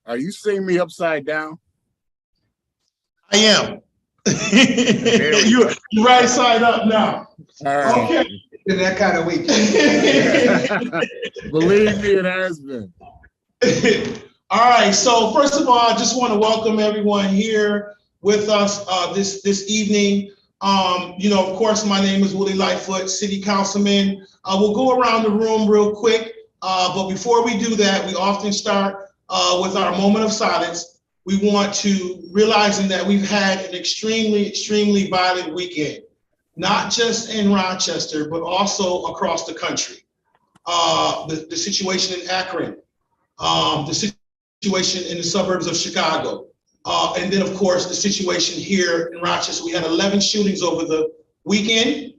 Are you seeing me upside down? I am. There we You go. right side up now. All right. Okay. In that kind of week. Believe me, it has been. All right. So first of all, I just want to welcome everyone here with us this evening. Of course, my name is Willie Lightfoot, City Councilman. We'll go around the room real quick, but before we do that, we often start with our moment of silence. We want to realizing that we've had an extremely violent weekend, not just in Rochester, but also across the country. The situation in Akron, the situation in the suburbs of Chicago, and then of course the situation here in Rochester. We had 11 shootings over the weekend,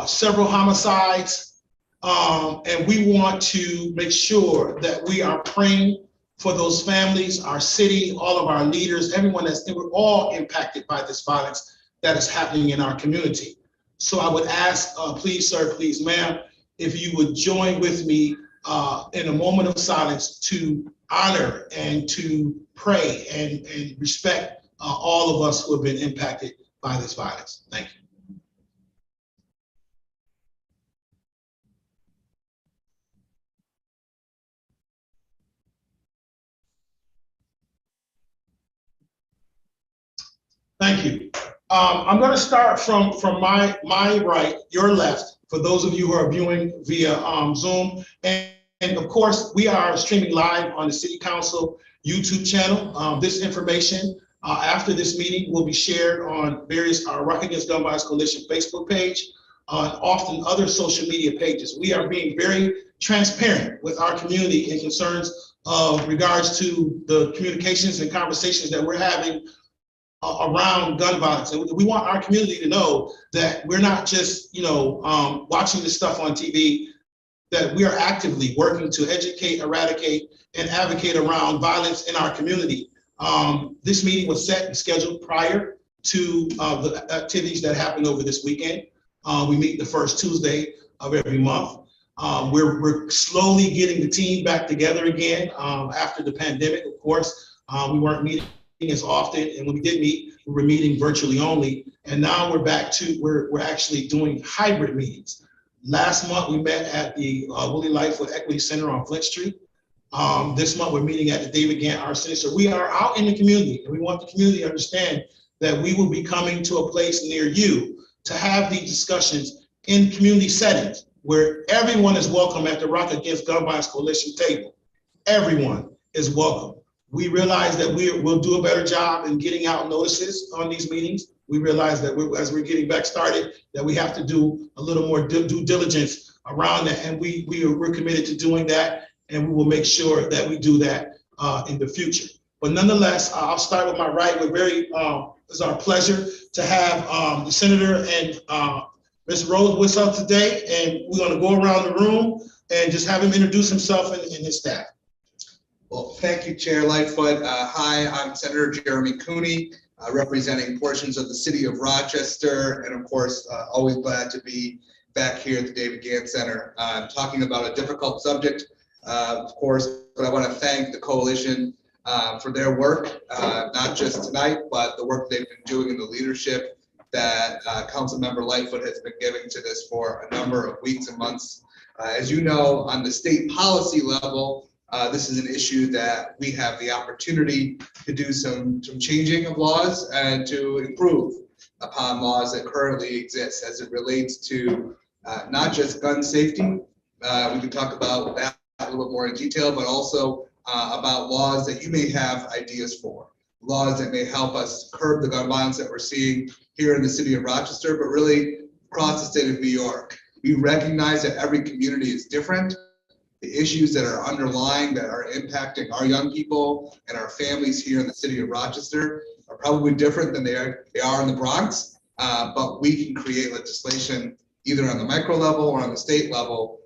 several homicides, and we want to make sure that we are praying for those families, our city, all of our leaders, everyone we're all impacted by this violence that is happening in our community. So I would ask, please, sir, please, ma'am, if you would join with me in a moment of silence to honor and to pray and respect all of us who have been impacted by this violence. Thank you. Thank you. I'm going to start from my right, your left, for those of you who are viewing via Zoom. And of course, we are streaming live on the City Council YouTube channel. This information after this meeting will be shared on various Rock Against Gun Violence Coalition Facebook page, often other social media pages. We are being very transparent with our community in concerns of regards to the communications and conversations that we're having around gun violence. And we want our community to know that we're not just, watching this stuff on TV, that we are actively working to educate, eradicate, and advocate around violence in our community. This meeting was set and scheduled prior to the activities that happened over this weekend. We meet the first Tuesday of every month. We're slowly getting the team back together again after the pandemic. Of course, we weren't meeting as often, and when we did meet, we were meeting virtually only. And now we're back to we're actually doing hybrid meetings. Last month we met at the Willie Lightfoot Equity Center on Flint Street. This month we're meeting at the David Gantt Art Center. So we are out in the community, and we want the community to understand that we will be coming to a place near you to have these discussions in community settings where everyone is welcome at the Rock Against Gun Violence Coalition table. Everyone is welcome. We realize that we'll do a better job in getting out notices on these meetings. We realize that as we're getting back started, that we have to do a little more due diligence around that, and we're committed to doing that, and we will make sure that we do that in the future. But nonetheless, I'll start with my right. It's our pleasure to have the senator and Ms. Rose with us today, and we're going to go around the room and just have him introduce himself and his staff. Well, thank you, Chair Lightfoot. Hi, I'm Senator Jeremy Cooney, representing portions of the city of Rochester, and of course, always glad to be back here at the David Gantt Center, talking about a difficult subject, of course, but I want to thank the coalition for their work, not just tonight, but the work they've been doing in the leadership that Councilmember Lightfoot has been giving to this for a number of weeks and months. As you know, on the state policy level, this is an issue that we have the opportunity to do some changing of laws and to improve upon laws that currently exist as it relates to not just gun safety. We can talk about that a little bit more in detail, but also about laws that you may have ideas for, laws that may help us curb the gun violence that we're seeing here in the city of Rochester, but really across the state of New York. We recognize that every community is different. The issues that are underlying, that are impacting our young people and our families here in the city of Rochester are probably different than they are in the Bronx, but we can create legislation either on the micro level or on the state level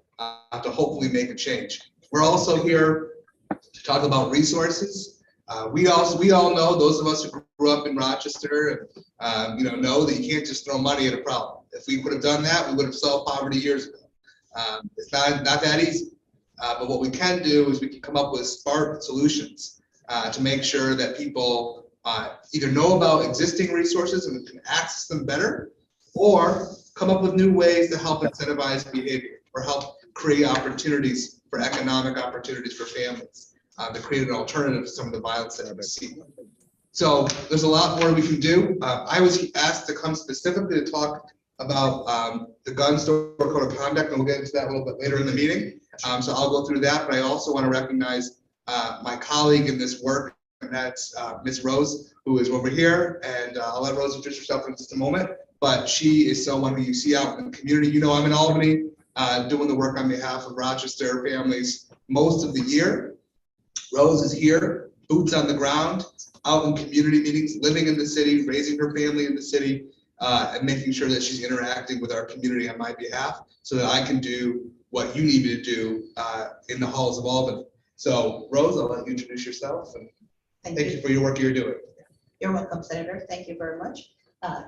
to hopefully make a change. We're also here to talk about resources. We all know, those of us who grew up in Rochester, know that you can't just throw money at a problem. If we would have done that, we would have solved poverty years ago. It's not that easy. But what we can do is we can come up with smart solutions to make sure that people either know about existing resources and can access them better, or come up with new ways to help incentivize behavior or help create opportunities for economic opportunities for families, to create an alternative to some of the violence that we see. So there's a lot more we can do. I was asked to come specifically to talk about the gun store code of conduct, and we'll get into that a little bit later in the meeting. So I'll go through that, but I also want to recognize my colleague in this work, and that's Ms. Rose, who is over here, and I'll let Rose introduce herself in just a moment, but she is someone who you see out in the community. You know, I'm in Albany doing the work on behalf of Rochester families most of the year. Rose is here, boots on the ground, out in community meetings, living in the city, raising her family in the city, and making sure that she's interacting with our community on my behalf so that I can do what you need me to do in the halls of Albany. So Rose, I'll let you introduce yourself, and thank you for your work you're doing. You're welcome, Senator. Thank you very much.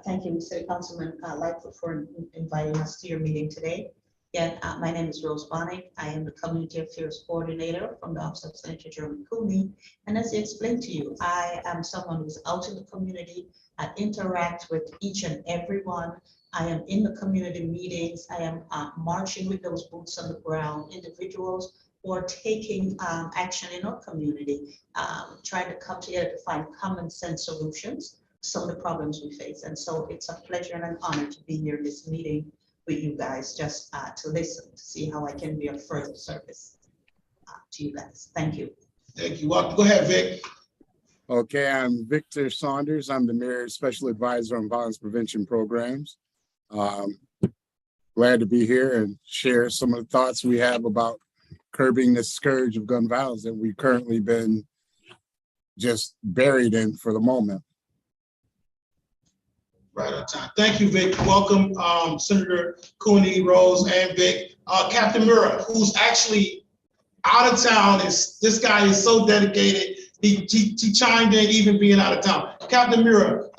Thank you, City Councilman Lightfoot, for inviting us to your meeting today. Again, my name is Rose Bonnick. I am the Community Affairs Coordinator from the Office of Senator Jeremy Cooney. And as I explained to you, I am someone who's out in the community. I interact with each and every one. I am in the community meetings. I am marching with those boots on the ground individuals who are taking action in our community, trying to come together to find common sense solutions to some of the problems we face. And so it's a pleasure and an honor to be here in this meeting with you guys, just to listen, to see how I can be of further service to you guys. Thank you. Thank you. Well, go ahead, Vic. Okay, I'm Victor Saunders. I'm the Mayor's Special Advisor on Violence Prevention Programs. Glad to be here and share some of the thoughts we have about curbing the scourge of gun violence that we've currently been just buried in for the moment. Right on time. Thank you, Vic. Welcome, Senator Cooney, Rose, and Vic. Captain Mura, who's actually out of town. This guy is so dedicated. He chimed in even being out of town. Captain Mura,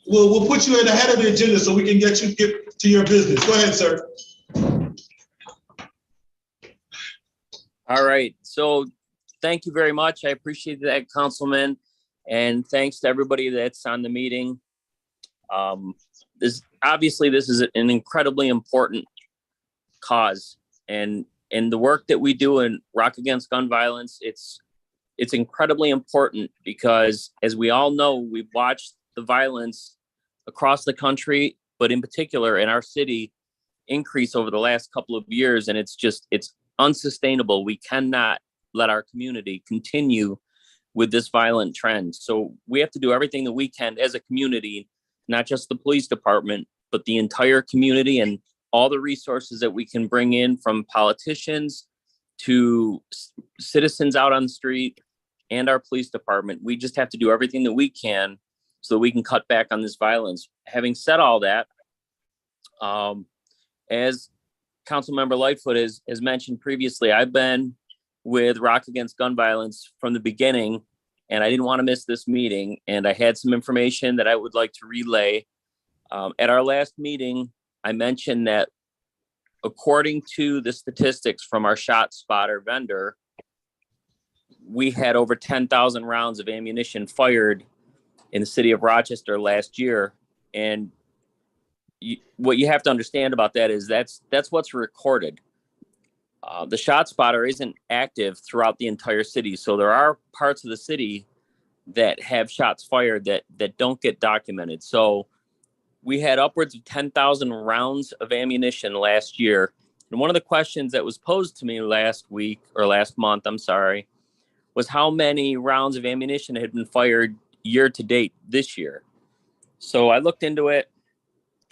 we'll put you at the head of the agenda so we can get to your business. Go ahead, sir. All right. So thank you very much. I appreciate that, Councilman. And thanks to everybody that's on the meeting. This is an incredibly important cause, and the work that we do in Rock Against Gun Violence, it's incredibly important because, as we all know, we've watched the violence across the country, but in particular in our city, increase over the last couple of years, and it's unsustainable. We cannot let our community continue with this violent trend. So we have to do everything that we can as a community, not just the police department, but the entire community, and all the resources that we can bring in, from politicians to citizens out on the street and our police department. We just have to do everything that we can so that we can cut back on this violence. Having said all that, as Councilmember Lightfoot has mentioned previously, I've been with Rock Against Gun Violence from the beginning, and I didn't want to miss this meeting, and I had some information that I would like to relay. At our last meeting, I mentioned that according to the statistics from our shot spotter vendor, we had over 10,000 rounds of ammunition fired in the city of Rochester last year. And what you have to understand about that is that's what's recorded. The shot spotter isn't active throughout the entire city. So there are parts of the city that have shots fired that don't get documented. So we had upwards of 10,000 rounds of ammunition last year. And one of the questions that was posed to me last month, was how many rounds of ammunition had been fired year to date this year. So I looked into it.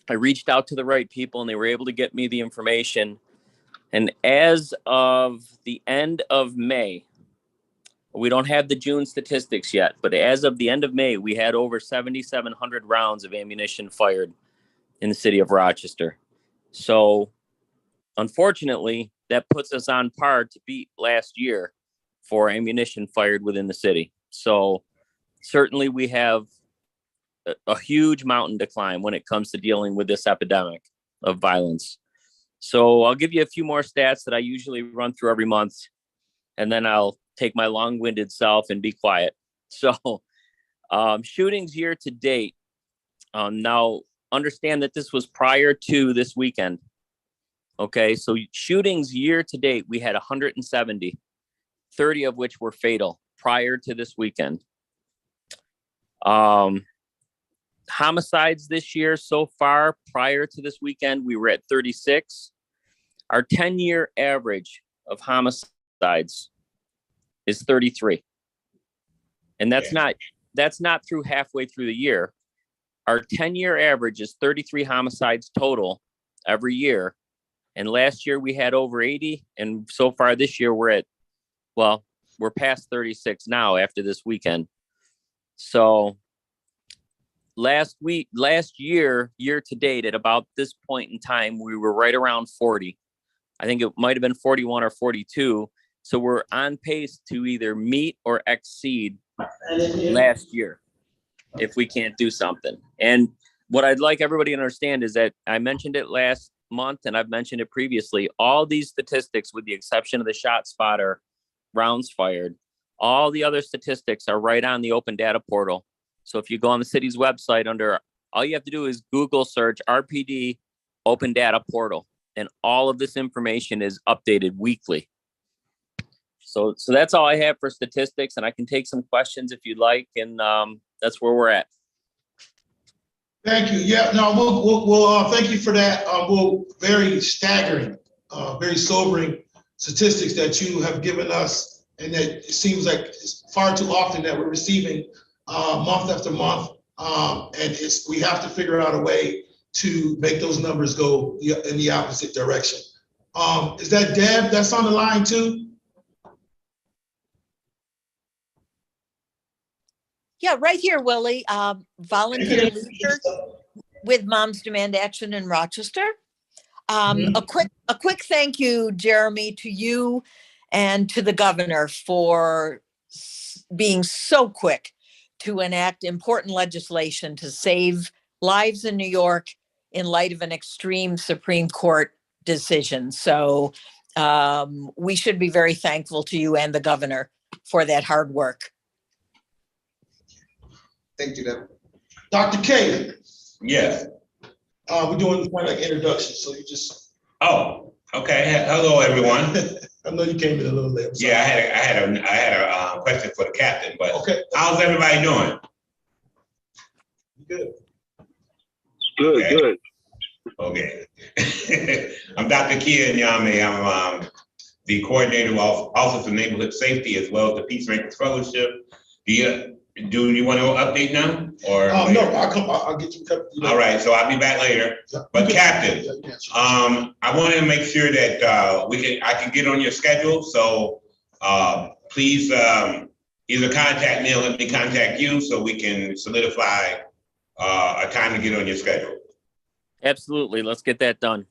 I reached out to the right people, and they were able to get me the information. And as of the end of May, we don't have the June statistics yet, but as of the end of May, we had over 7,700 rounds of ammunition fired in the city of Rochester. So unfortunately, that puts us on par to beat last year for ammunition fired within the city. So certainly we have a huge mountain to climb when it comes to dealing with this epidemic of violence. So I'll give you a few more stats that I usually run through every month, and then I'll take my long-winded self and be quiet. So shootings year to date. Now understand that this was prior to this weekend. Okay, so shootings year to date, we had 170, 30 of which were fatal prior to this weekend. Homicides this year so far, prior to this weekend, we were at 36. Our 10-year average of homicides is 33. And that's not through halfway through the year. Our 10-year average is 33 homicides total every year. And last year we had over 80. And so far this year we're past 36 now after this weekend. So last year to date, at about this point in time, we were right around 40. I think it might have been 41 or 42. So we're on pace to either meet or exceed last year if we can't do something. And what I'd like everybody to understand is that I mentioned it last month and I've mentioned it previously. All these statistics, with the exception of the shot spotter, rounds fired, all the other statistics are right on the open data portal. So if you go on the city's website, all you have to do is Google search RPD open data portal, and all of this information is updated weekly. So that's all I have for statistics, and I can take some questions if you'd like, and that's where we're at. Thank you. Yeah, no, we'll thank you for that. Very staggering, very sobering statistics that you have given us, and that it seems like it's far too often that we're receiving month after month, and we have to figure out a way to make those numbers go in the opposite direction. Is that Deb that's on the line too? Yeah, right here, Willie. Volunteer leader with Moms Demand Action in Rochester. A quick thank you, Jeremy, to you and to the governor for being so quick to enact important legislation to save lives in New York in light of an extreme Supreme Court decision. So we should be very thankful to you and the governor for that hard work. Thank you, Deb. Dr. K. Yes. We're doing kind of like introduction, so you just. Oh, okay. Hello, everyone. I know you came in a little late. Yeah, I had a question for the captain, but okay. How's everybody doing? Good. Good, okay. Good. Okay. I'm Dr. Kia Nyame. I'm the coordinator of Office of Neighborhood Safety as well as the Peacemakers Fellowship. Do you want to update now? Or no, I'll get you covered. All right, so I'll be back later. Yeah. But Okay. Captain, Yeah. I want to make sure that I can get on your schedule. So please either contact me or let me contact you so we can solidify a time to get on your schedule. Absolutely. Let's get that done.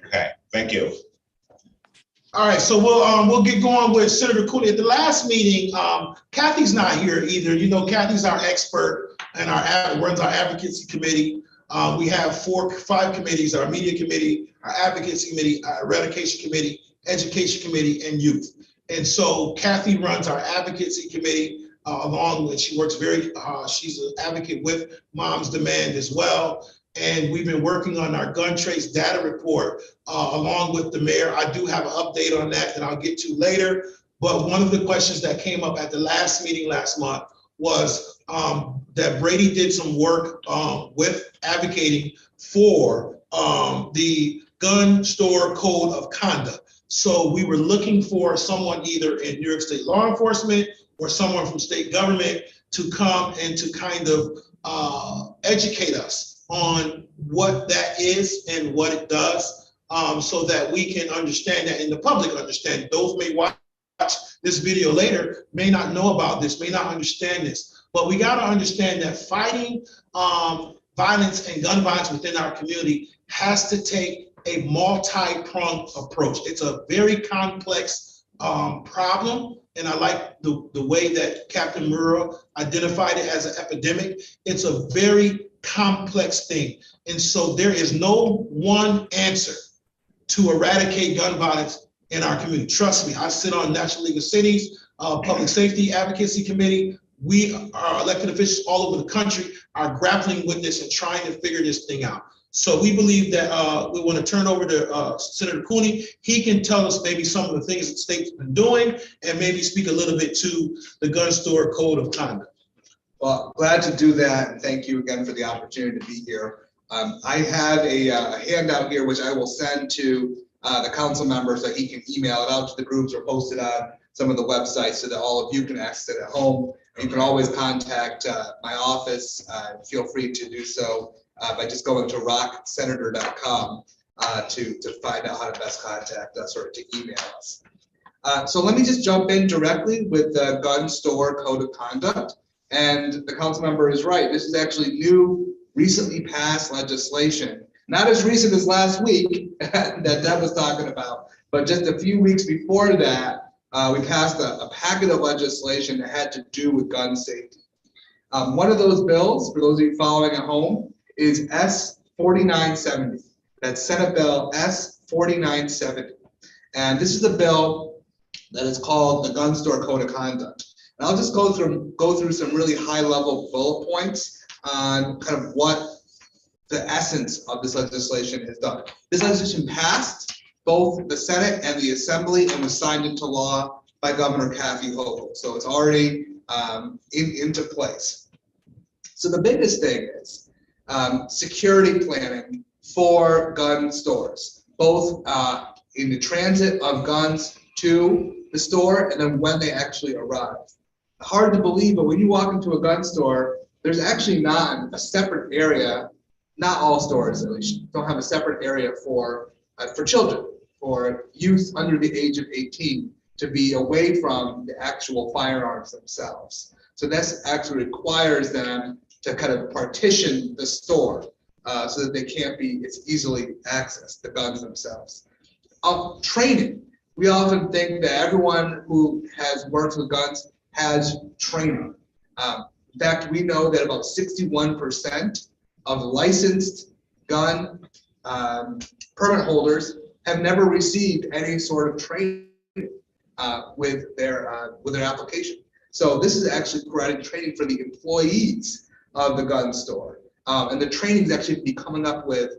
Okay, thank you. All right, so we'll get going with Senator Cooney. At the last meeting, Kathy's not here either. You know, Kathy's our expert and runs our advocacy committee. We have 5 committees: our media committee, our advocacy committee, our eradication committee, education committee, and youth. And so Kathy runs our advocacy committee along with, she works she's an advocate with Moms Demand as well. And we've been working on our gun trace data report along with the mayor. I do have an update on that I'll get to later. But one of the questions that came up at the last meeting last month was that Brady did some work with advocating for the gun store code of conduct. So we were looking for someone either in New York State law enforcement or someone from state government to come and to kind of educate us on what that is and what it does, so that we can understand that and the public understand. Those may watch this video later, may not know about this, may not understand this, but we got to understand that fighting violence and gun violence within our community has to take a multi-pronged approach. It's a very complex problem. And I like the way that Captain Murrah identified it as an epidemic. It's a very complex thing. And so there is no one answer to eradicate gun violence in our community. Trust me, I sit on National League of Cities, Public Safety Advocacy Committee. we, our elected officials all over the country, are grappling with this and trying to figure this thing out. So we believe that we want to turn over to Senator Cooney. He can tell us maybe some of the things that the state's been doing and maybe speak a little bit to the gun store code of conduct. Well, glad to do that. And thank you again for the opportunity to be here. I have a handout here, which I will send to the council members so he can email it out to the groups or post it on some of the websites so that all of you can access it at home. You can always contact my office. Feel free to do so by just going to rocksenator.com to find out how to best contact us or to email us. So let me just jump in directly with the gun store code of conduct. And the council member is right. This is actually new, recently passed legislation. Not as recent as last week that Deb was talking about, but just a few weeks before that, we passed a packet of legislation that had to do with gun safety. One of those bills, for those of you following at home, is S4970. That's Senate Bill S4970. And this is a bill that is called the Gun Store Code of Conduct. And I'll just go through some really high-level bullet points on kind of what the essence of this legislation has done. This legislation passed both the Senate and the Assembly and was signed into law by Governor Kathy Hochul. So it's already into place. So the biggest thing is security planning for gun stores, both in the transit of guns to the store and then when they actually arrive. Hard to believe, but when you walk into a gun store, there's actually not a separate area. Not all stores, at least, don't have a separate area for children, for youth under the age of 18 to be away from the actual firearms themselves. So this actually requires them to kind of partition the store so that they can't be as easily accessed, the guns themselves. Training. We often think that everyone who has worked with guns has training. In fact, we know that about 61% of licensed gun permit holders have never received any sort of training with their application. So this is actually providing training for the employees of the gun store. And the training is actually to be coming up with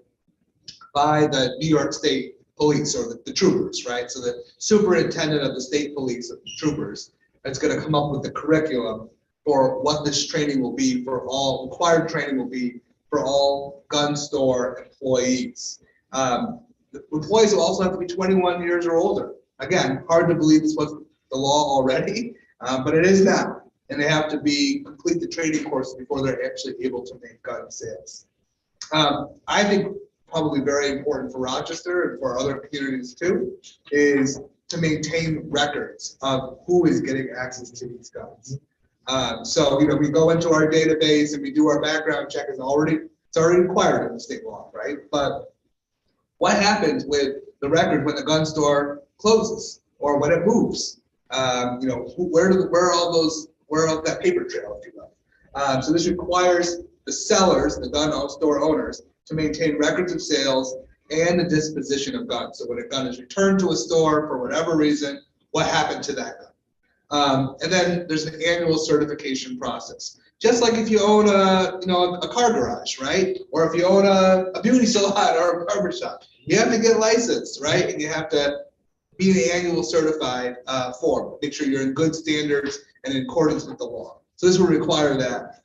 by the New York State Police or the troopers, right? So the superintendent of the state police, of the troopers, is going to come up with the curriculum for what this training will be for all, required training will be for all gun store employees. The employees will also have to be 21 years or older. Again, hard to believe this was the law already, but it is now. And they have to complete the training course before they're actually able to make gun sales. I think probably very important for Rochester and for other communities too, is to maintain records of who is getting access to these guns. So, we go into our database and we do our background check. It's already required in the state law, right? But what happens with the record when the gun store closes or when it moves? Where all that paper trail, if you will. So this requires the sellers, the gun store owners, to maintain records of sales and the disposition of guns. So when a gun is returned to a store for whatever reason, what happened to that gun? And then there's an annual certification process. Just like if you own a car garage, right? Or if you own a beauty salon or a barber shop, you have to get licensed, right? And you have to be an annual certified form. Make sure you're in good standards and in accordance with the law. So this will require that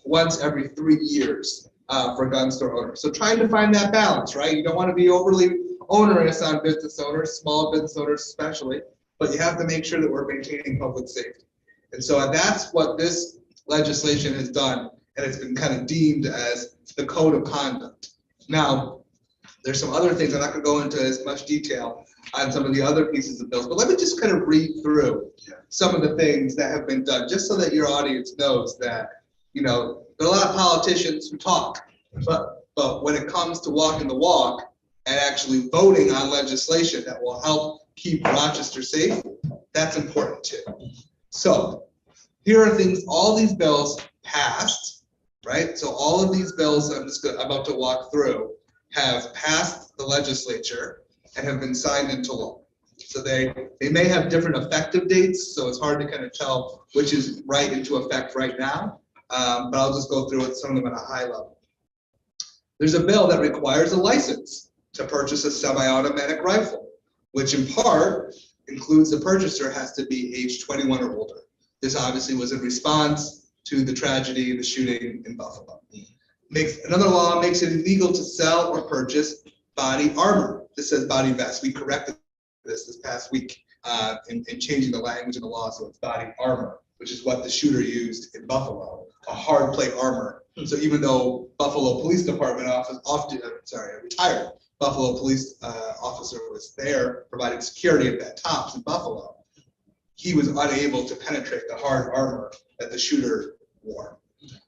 once every 3 years for gun store owners. So trying to find that balance, right? You don't want to be overly onerous on business owners, small business owners especially, but you have to make sure that we're maintaining public safety. And so that's what this legislation has done, and it's been kind of deemed as the code of conduct. Now, there's some other things, I'm not going to go into as much detail on some of the other pieces of bills, but let me just kind of read through some of the things that have been done, just so that your audience knows that, there are a lot of politicians who talk, but when it comes to walking the walk and actually voting on legislation that will help keep Rochester safe, that's important too. So here are things, all these bills passed, right? So all of these bills I'm about to walk through have passed the legislature and have been signed into law. So they may have different effective dates, so it's hard to kind of tell which is right into effect right now. But I'll just go through it, some of them at a high level. There's a bill that requires a license to purchase a semi-automatic rifle, which in part includes the purchaser has to be age 21 or older. This obviously was in response to the tragedy, the shooting in Buffalo. Another law makes it illegal to sell or purchase body armor. This says body vest. We corrected this past week in changing the language in the law, so it's body armor, which is what the shooter used in Buffalo, a hard plate armor. So even though Buffalo Police Department a retired Buffalo police officer was there providing security at that Tops in Buffalo, he was unable to penetrate the hard armor that the shooter wore.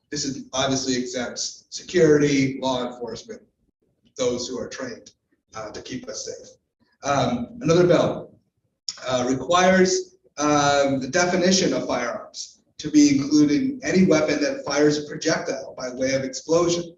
This is obviously exempts security, law enforcement, those who are trained to keep us safe. Another bill requires the definition of firearms to be including any weapon that fires a projectile by way of explosion.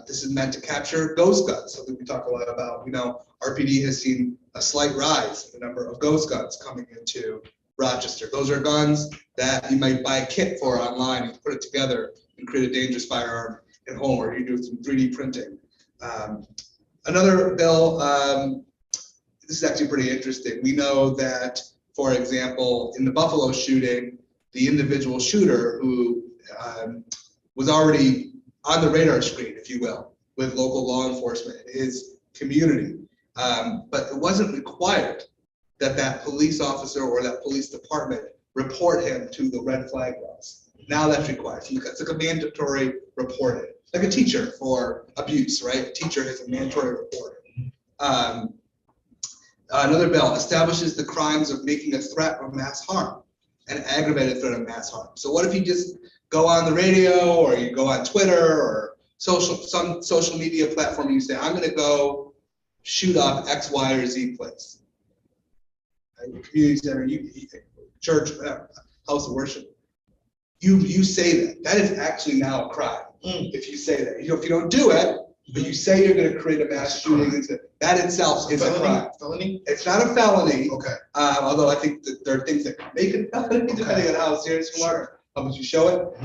This is meant to capture ghost guns, something we talk a lot about. You know, RPD has seen a slight rise in the number of ghost guns coming into Rochester. Those are guns that you might buy a kit for online and put it together and create a dangerous firearm at home, or you do some 3D printing. Another bill, this is actually pretty interesting. We know that, for example, in the Buffalo shooting, the individual shooter who was already on the radar screen, if you will, with local law enforcement in his community, but it wasn't required that that police officer or that police department report him to the red flag laws. Now that's required. So it's like a mandatory reporting, like a teacher for abuse, right? A teacher has a mandatory reporting. Another bill establishes the crimes of making a threat of mass harm and aggravated threat of mass harm. So what if you just go on the radio or you go on Twitter or some social media platform and you say, I'm going to go shoot up X, Y, or Z place. Community center, church, whatever, house of worship. You say that. That is actually now a crime. If you say that. If you don't do it, but you say you're going to create a mass shooting, that itself is a crime. Felony? It's not a felony. Okay. Although I think that there are things that can make it a felony depending on how serious you are, how much you show it.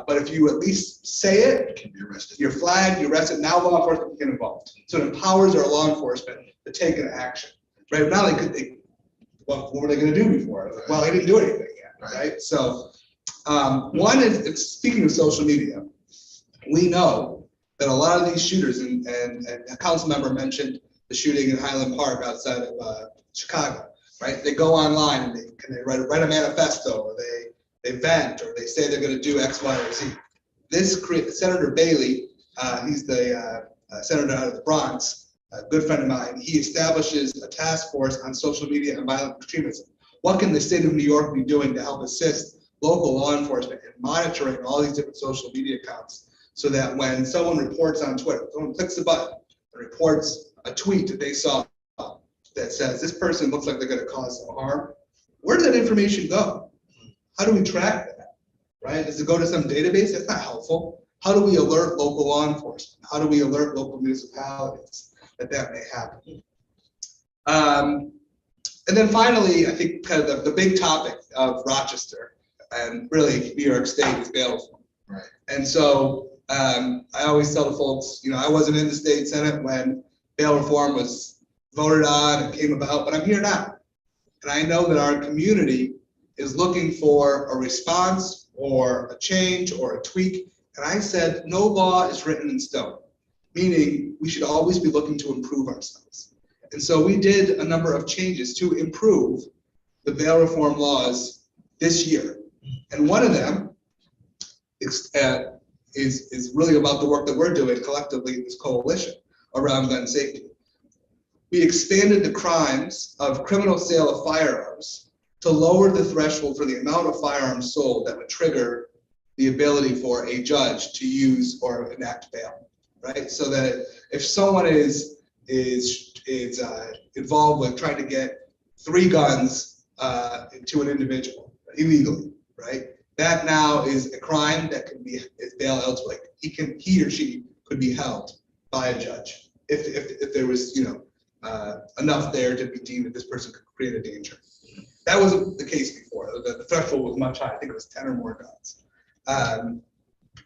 But if you at least say it, Can be arrested. you're flagged, you're arrested. Now law enforcement can get involved. So it empowers our law enforcement to take an action. Right now what were they going to do before? Well, they didn't do anything yet, right? So one is, it's, speaking of social media, we know that a lot of these shooters, and a council member mentioned the shooting in Highland Park outside of Chicago, right? They go online and they write a manifesto, or they vent, or they say they're going to do X, Y, or Z. Senator Bailey, he's the senator out of the Bronx, a good friend of mine. He establishes a task force on social media and violent extremism. What can the state of New York be doing to help assist local law enforcement in monitoring all these different social media accounts, so that when someone reports on Twitter, someone clicks the button and reports a tweet that they saw that says this person looks like they're going to cause some harm, where does that information go? How do we track that? Right? Does it go to some database? That's not helpful. How do we alert local law enforcement? How do we alert local municipalities that may happen? And then finally, I think kind of the big topic of Rochester and really New York State is bail reform. Right. And so I always tell the folks, you know, I wasn't in the state Senate when bail reform was voted on and came about, but I'm here now. And I know that our community is looking for a response or a change or a tweak. And I said, no law is written in stone, meaning we should always be looking to improve ourselves. And so we did a number of changes to improve the bail reform laws this year. And one of them is really about the work that we're doing collectively in this coalition around gun safety. We expanded the crimes of criminal sale of firearms to lower the threshold for the amount of firearms sold that would trigger the ability for a judge to use or enact bail, right? So that if someone is involved with trying to get 3 guns to an individual illegally, right? That now is a crime that can be bail eligible. Like he or she could be held by a judge if there was, you know, enough there to be deemed that this person could create a danger. That was the case before. The threshold was much higher. I think it was 10 or more guns.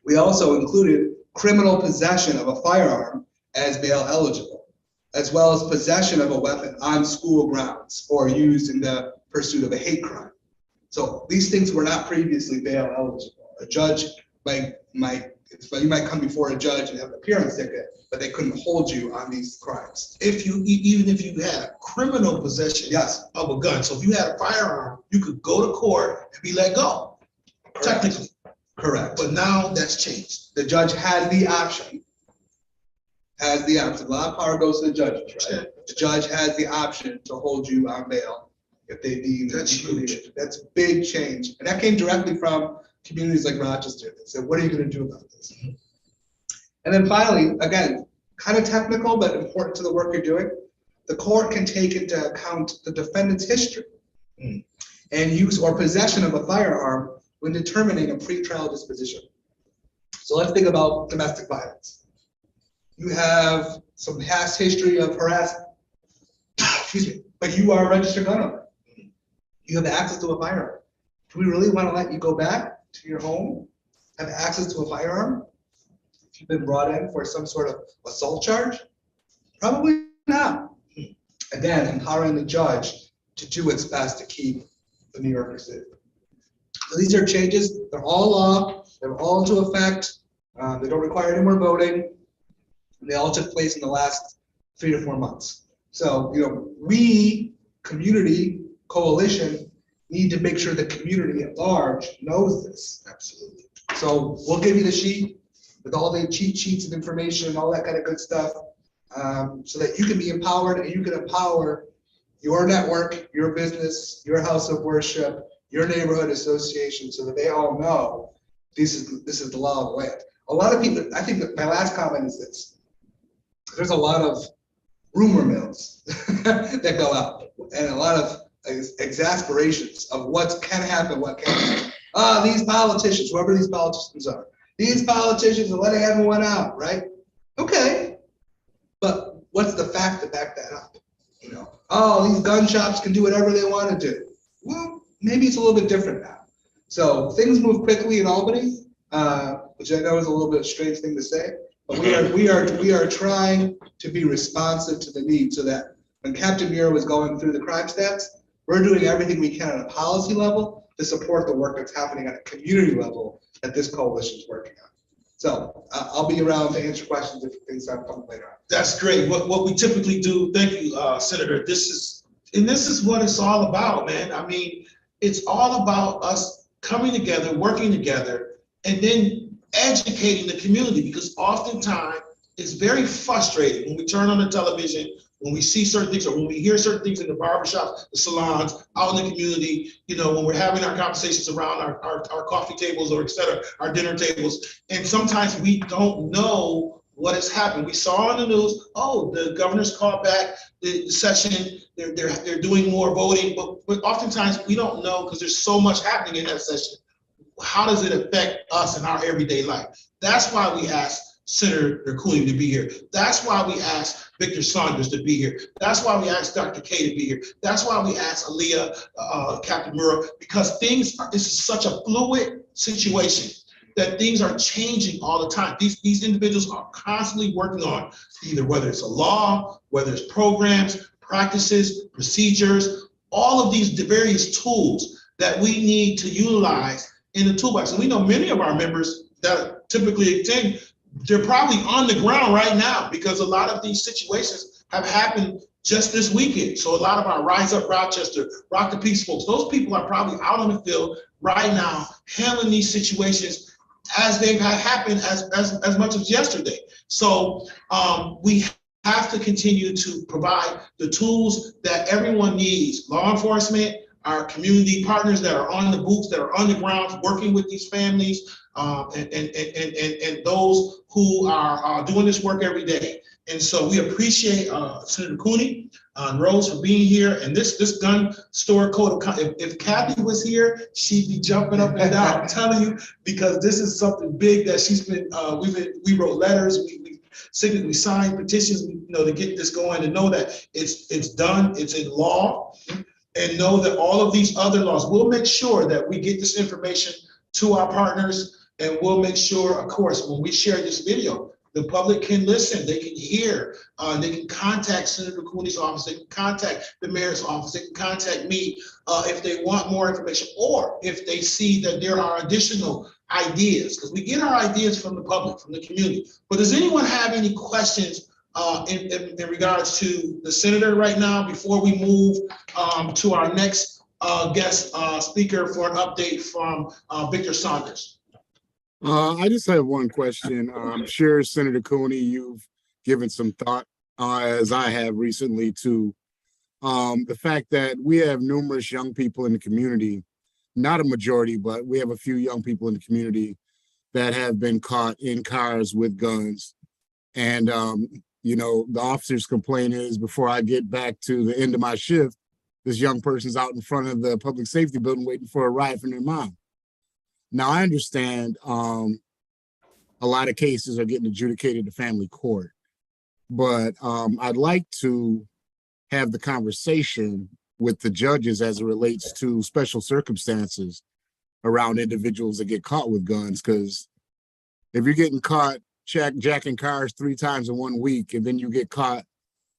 We also included criminal possession of a firearm as bail eligible, as well as possession of a weapon on school grounds or used in the pursuit of a hate crime. So these things were not previously bail eligible. A judge you might come before a judge and have an appearance ticket, but they couldn't hold you on these crimes. Even if you had criminal possession Yes. of a gun, so if you had a firearm, you could go to court and be let go, technically. Correct. But now that's changed. The judge has the option. A lot of power goes to the judges, right? The judge has the option to hold you on bail if they deem That's huge. That's big change. And that came directly from communities like Rochester. They said, what are you going to do about this? And then finally, again, kind of technical, but important to the work you're doing, the court can take into account the defendant's history and use or possession of a firearm when determining a pretrial disposition. So let's think about domestic violence. You have some past history of harassment, but you are a registered gun owner. You have access to a firearm. Do we really want to let you go back to your home, have access to a firearm if you've been brought in for some sort of assault charge? Probably not. Again, empowering the judge to do its best to keep the New Yorkers safe. So these are changes. They're all law. They're all into effect. They don't require any more voting. And they all took place in the last 3 to 4 months. So, we, community, coalition, need to make sure the community at large knows this. Absolutely. So we'll give you the sheet with all the cheat sheets and information and all that kind of good stuff, so that you can be empowered and you can empower your network, your business, your house of worship, your neighborhood association, so that they all know this is the law of the land. A lot of people, I think that my last comment is this: there's a lot of rumor mills that go out, and a lot of exasperations of what can happen, what can't happen. These politicians, whoever these politicians are letting everyone out, right? Okay, but what's the fact to back that up? These gun shops can do whatever they want to do. Well, maybe it's a little bit different now. So things move quickly in Albany, which I know is a little bit of a strange thing to say, but we are trying to be responsive to the need, so that when Captain Muir was going through the crime stats, we're doing everything we can on a policy level to support the work that's happening at a community level that this coalition is working on. So I'll be around to answer questions if things have come later on. That's great. What we typically do, thank you, Senator, this is what it's all about, man. I mean, it's all about us coming together, working together, and then educating the community, because oftentimes it's very frustrating when we turn on the television, when we see certain things, or when we hear certain things in the barbershops, the salons, out in the community, when we're having our conversations around our coffee tables, or et cetera, our dinner tables. And sometimes we don't know what has happened. We saw on the news, the governor's called back the session, they're doing more voting, but oftentimes we don't know, because there's so much happening in that session. How does it affect us in our everyday life? That's why we asked Senator Cooley to be here. That's why we asked Victor Saunders to be here. That's why we asked Dr. K to be here. That's why we asked Aaliyah, Captain Murrow, because this is such a fluid situation that things are changing all the time. These individuals are constantly working on either whether it's a law, whether it's programs, practices, procedures, all of these various tools that we need to utilize in the toolbox. And we know many of our members that typically attend, they're probably on the ground right now, because a lot of these situations have happened just this weekend. So a lot of our Rise Up Rochester, Rock the Peace folks, those people are probably out on the field right now handling these situations as they've had happened as much as yesterday. So we have to continue to provide the tools that everyone needs: law enforcement, our community partners that are on the boots, that are on the ground working with these families, and those who are doing this work every day. And so we appreciate Senator Cooney and Rose for being here. And this gun store code of conduct, if Kathy was here, she'd be jumping up and down. I'm telling you, because this is something big that she's been, we wrote letters, we we sign petitions, to get this going, and know that it's done, it's in law, and know that all of these other laws, we'll make sure that we get this information to our partners, and we'll make sure, of course, when we share this video, the public can listen, they can hear, they can contact Senator Cooney's office, they can contact the mayor's office, they can contact me if they want more information, or if they see that there are additional ideas, because we get our ideas from the public, from the community. But does anyone have any questions in regards to the senator right now, before we move to our next guest speaker for an update from Victor Saunders? I just have one question. I'm sure, Senator Cooney, you've given some thought, as I have recently, to the fact that we have numerous young people in the community, not a majority, but we have a few young people in the community that have been caught in cars with guns. And, the officer's complaint is, before I get back to the end of my shift, this young person's out in front of the public safety building waiting for a ride from their mom. Now, I understand a lot of cases are getting adjudicated to family court, but I'd like to have the conversation with the judges as it relates to special circumstances around individuals that get caught with guns. Because if you're getting caught jacking cars 3 times in 1 week, and then you get caught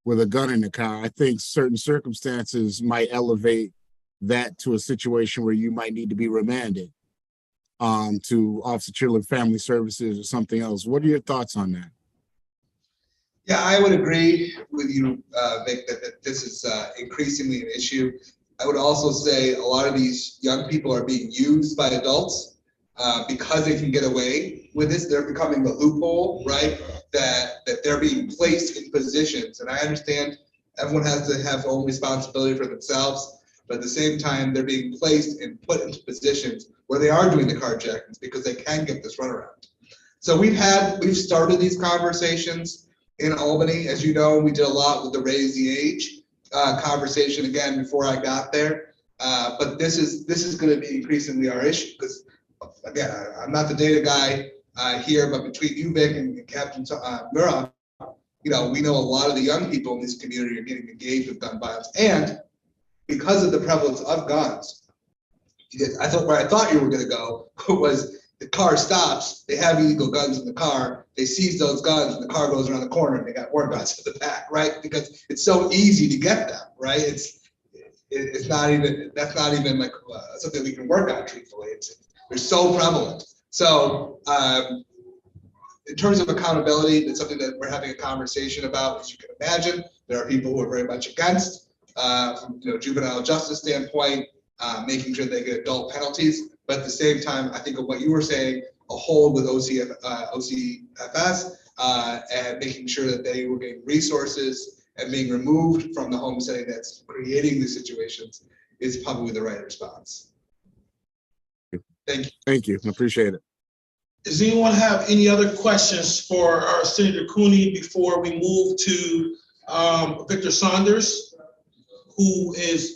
with a gun in the car, I think certain circumstances might elevate that to a situation where you might need to be remanded to Office of Children and Family Services or something else. What are your thoughts on that? Yeah, I would agree with you, Vic, that this is increasingly an issue. I would also say a lot of these young people are being used by adults because they can get away with this. They're becoming the loophole, right? That they're being placed in positions. And I understand everyone has to have their own responsibility for themselves, but at the same time, they're being placed and put into positions where they are doing the carjackings because they can get this runaround. So we've started these conversations in Albany. As you know, we did a lot with the Raise the Age conversation again before I got there. But this is going to be increasingly our issue because, again, I'm not the data guy here, but between you, Vic, and Captain Murrah, we know a lot of the young people in this community are getting engaged with gun violence, and because of the prevalence of guns. I thought where I thought you were going to go was the car stops, they have illegal guns in the car, they seize those guns, and the car goes around the corner and they got more guns in the back, right? Because it's so easy to get them, right? That's not even like something we can work on truthfully. They're so prevalent. So in terms of accountability, it's something that we're having a conversation about. As you can imagine, there are people who are very much against from juvenile justice standpoint, making sure they get adult penalties. But at the same time, I think of what you were saying, a hold with OCFS and making sure that they were getting resources and being removed from the home setting that's creating these situations is probably the right response. Thank you. Thank you. I appreciate it. Does anyone have any other questions for our Senator Cooney before we move to Victor Saunders, who is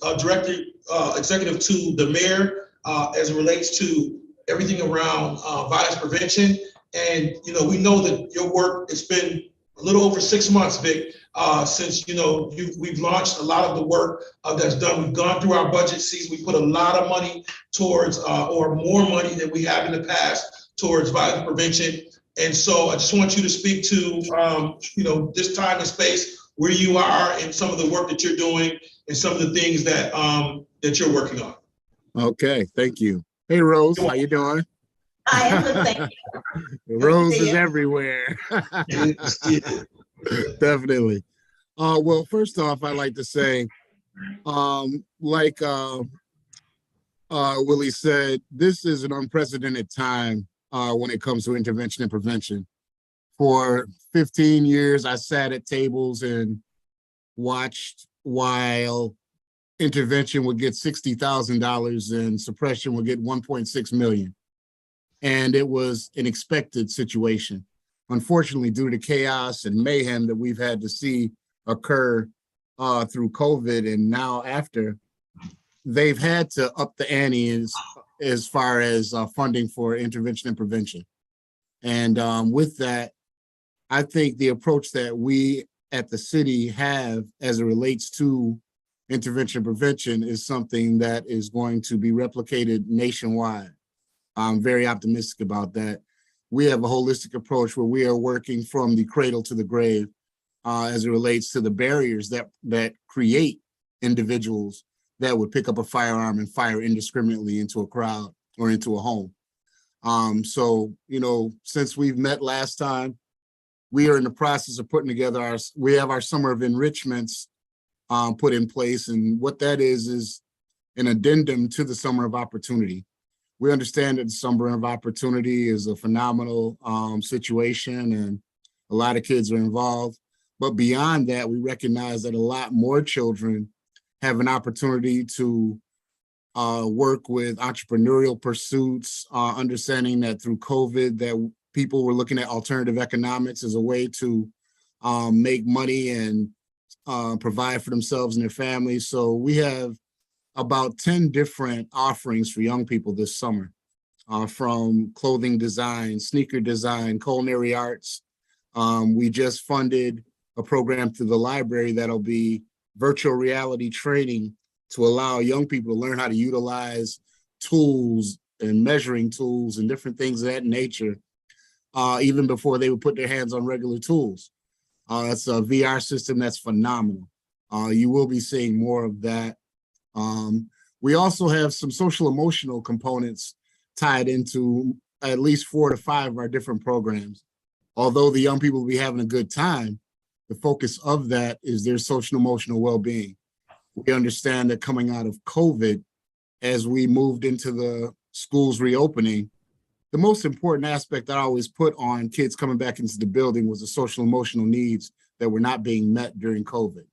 executive to the mayor as it relates to everything around violence prevention? And we know that your work, it's been a little over 6 months, Vic, since we've launched a lot of the work that's done. We've gone through our budget season. We put a lot of money towards, or more money than we have in the past, towards violence prevention. And so I just want you to speak to this time and space, where you are, and some of the work that you're doing, and some of the things that that you're working on. Okay, thank you. Hey, Rose, how you doing? I am good, thank you. Rose is everywhere. Definitely. Well, first off, I'd like to say, like Willie said, this is an unprecedented time when it comes to intervention and prevention. For 15 years, I sat at tables and watched while intervention would get $60,000 and suppression would get 1.6 million. And it was an expected situation. Unfortunately, due to chaos and mayhem that we've had to see occur through COVID and now after, they've had to up the ante as far as funding for intervention and prevention. And with that, I think the approach that we at the city have as it relates to intervention prevention is something that is going to be replicated nationwide. I'm very optimistic about that. We have a holistic approach where we are working from the cradle to the grave as it relates to the barriers that create individuals that would pick up a firearm and fire indiscriminately into a crowd or into a home. So, you know, since we've met last time, we are in the process of putting together we have our summer of enrichments put in place. And what that is an addendum to the summer of opportunity. We understand that the summer of opportunity is a phenomenal situation and a lot of kids are involved. But beyond that, we recognize that a lot more children have an opportunity to work with entrepreneurial pursuits, understanding that through COVID that people were looking at alternative economics as a way to make money and provide for themselves and their families. So we have about 10 different offerings for young people this summer, from clothing design, sneaker design, culinary arts. We just funded a program through the library that'll be virtual reality training to allow young people to learn how to utilize tools and measuring tools and different things of that nature, even before they would put their hands on regular tools. It's a VR system that's phenomenal. You will be seeing more of that. We also have some social emotional components tied into at least 4 to 5 of our different programs. Although the young people will be having a good time, the focus of that is their social emotional well-being. We understand that coming out of COVID, as we moved into the schools reopening, the most important aspect I always put on kids coming back into the building was the social emotional needs that were not being met during COVID.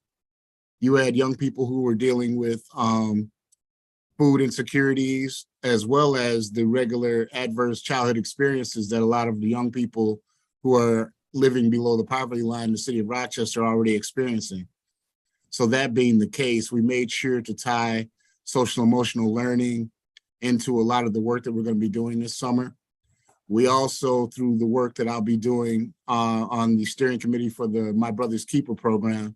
You had young people who were dealing with food insecurities, as well as the regular adverse childhood experiences that a lot of the young people who are living below the poverty line in the city of Rochester are already experiencing. So that being the case, we made sure to tie social emotional learning into a lot of the work that we're going to be doing this summer. We also, through the work that I'll be doing on the steering committee for the My Brother's Keeper program,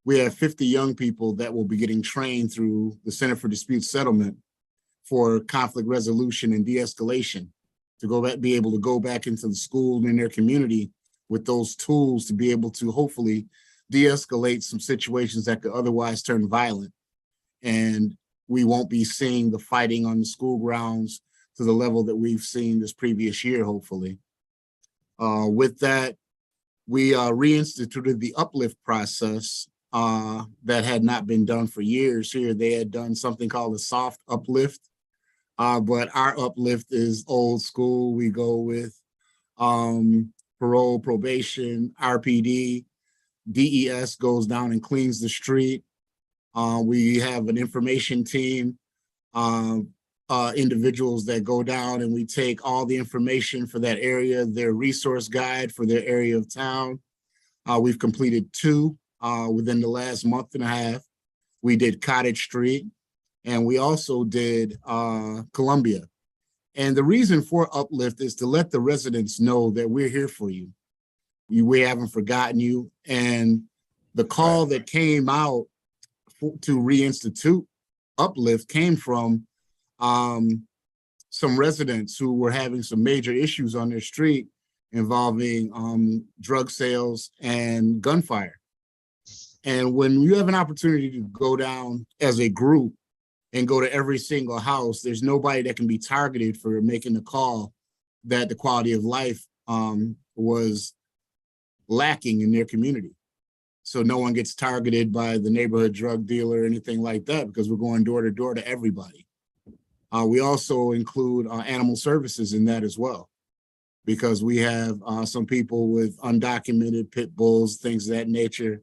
we have 50 young people that will be getting trained through the Center for Dispute Settlement for conflict resolution and de-escalation to be able to go back into the school and in their community with those tools to be able to hopefully de-escalate some situations that could otherwise turn violent. And we won't be seeing the fighting on the school grounds to the level that we've seen this previous year, hopefully. With that, we reinstituted the uplift process that had not been done for years here. They had done something called a soft uplift, but our uplift is old school. We go with parole, probation, RPD, DES goes down and cleans the street. We have an information team, individuals that go down and we take all the information for that area, their resource guide for their area of town. We've completed 2 within the last month and a half. We did Cottage Street and we also did Columbia. And the reason for Uplift is to let the residents know that we're here for you. We haven't forgotten you. And the call that came out to reinstitute Uplift came from some residents who were having some major issues on their street involving drug sales and gunfire. And when you have an opportunity to go down as a group and go to every single house, there's nobody that can be targeted for making the call that the quality of life was lacking in their community. So no one gets targeted by the neighborhood drug dealer or anything like that because we're going door to door to everybody. We also include animal services in that as well, because we have some people with undocumented pit bulls, things of that nature,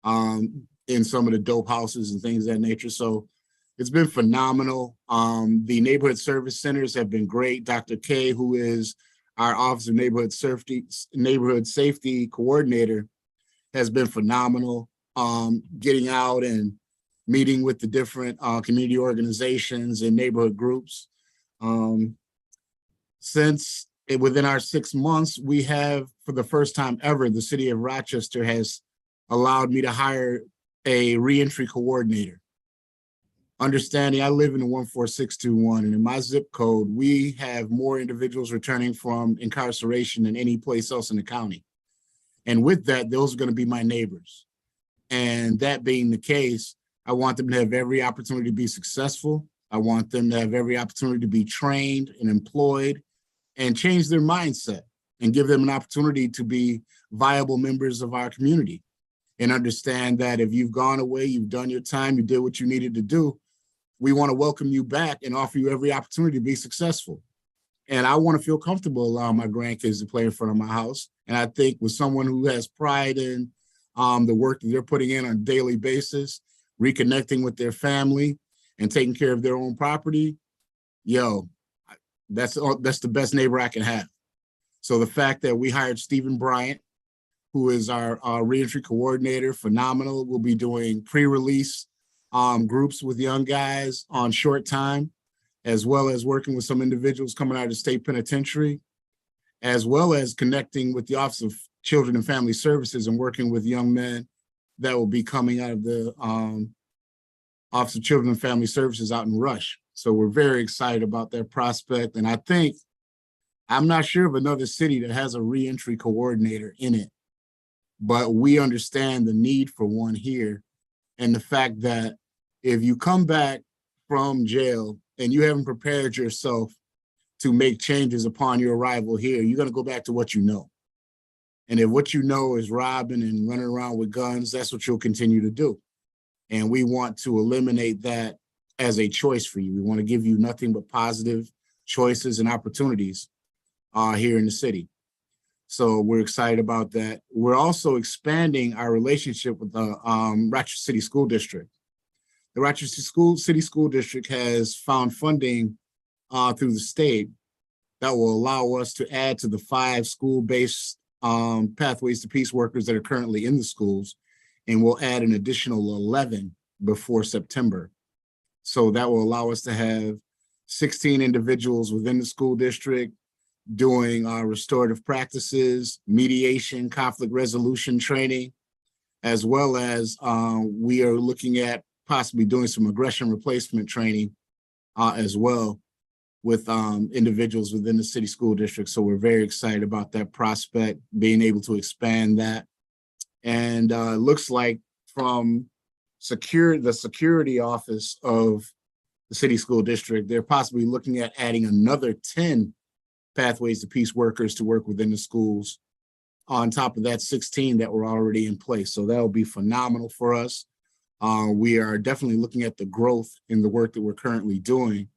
in some of the dope houses and things of that nature. So it's been phenomenal. The neighborhood service centers have been great. Dr. K, who is our Office of Neighborhood Safety Coordinator, has been phenomenal, getting out and meeting with the different community organizations and neighborhood groups. Since within our 6 months, we have, for the first time ever, the city of Rochester has allowed me to hire a reentry coordinator. Understanding I live in the 14621, and in my zip code, we have more individuals returning from incarceration than any place else in the county. And with that, those are going to be my neighbors. And that being the case, I want them to have every opportunity to be successful. I want them to have every opportunity to be trained and employed and change their mindset and give them an opportunity to be viable members of our community and understand that if you've gone away, you've done your time, you did what you needed to do, we want to welcome you back and offer you every opportunity to be successful. And I want to feel comfortable allowing my grandkids to play in front of my house. And I think with someone who has pride in the work that they're putting in on a daily basis, reconnecting with their family and taking care of their own property, that's the best neighbor I can have. So the fact that we hired Stephen Bryant, who is our reentry coordinator, phenomenal. We'll be doing pre-release groups with young guys on short time, as well as working with some individuals coming out of the state penitentiary, as well as connecting with the Office of Children and Family Services and working with young men that will be coming out of the Office of Children and Family Services out in Rush. So we're very excited about that prospect. And I think, I'm not sure of another city that has a reentry coordinator in it, but we understand the need for one here. And the fact that if you come back from jail and you haven't prepared yourself to make changes upon your arrival here, you're going to go back to what you know. And if what you know is robbing and running around with guns, that's what you'll continue to do. And we want to eliminate that as a choice for you. We want to give you nothing but positive choices and opportunities here in the city. So we're excited about that. We're also expanding our relationship with the Rochester City School District. The Rochester City School District has found funding through the state that will allow us to add to the 5 school-based Pathways to Peace workers that are currently in the schools, and we'll add an additional 11 before September. So that will allow us to have 16 individuals within the school district doing restorative practices, mediation, conflict resolution training, as well as we are looking at possibly doing some aggression replacement training as well with individuals within the city school district. So we're very excited about that prospect, being able to expand that. And it looks like from the security office of the city school district, they're possibly looking at adding another 10 Pathways to Peace workers to work within the schools on top of that 16 that were already in place. So that'll be phenomenal for us. We are definitely looking at the growth in the work that we're currently doing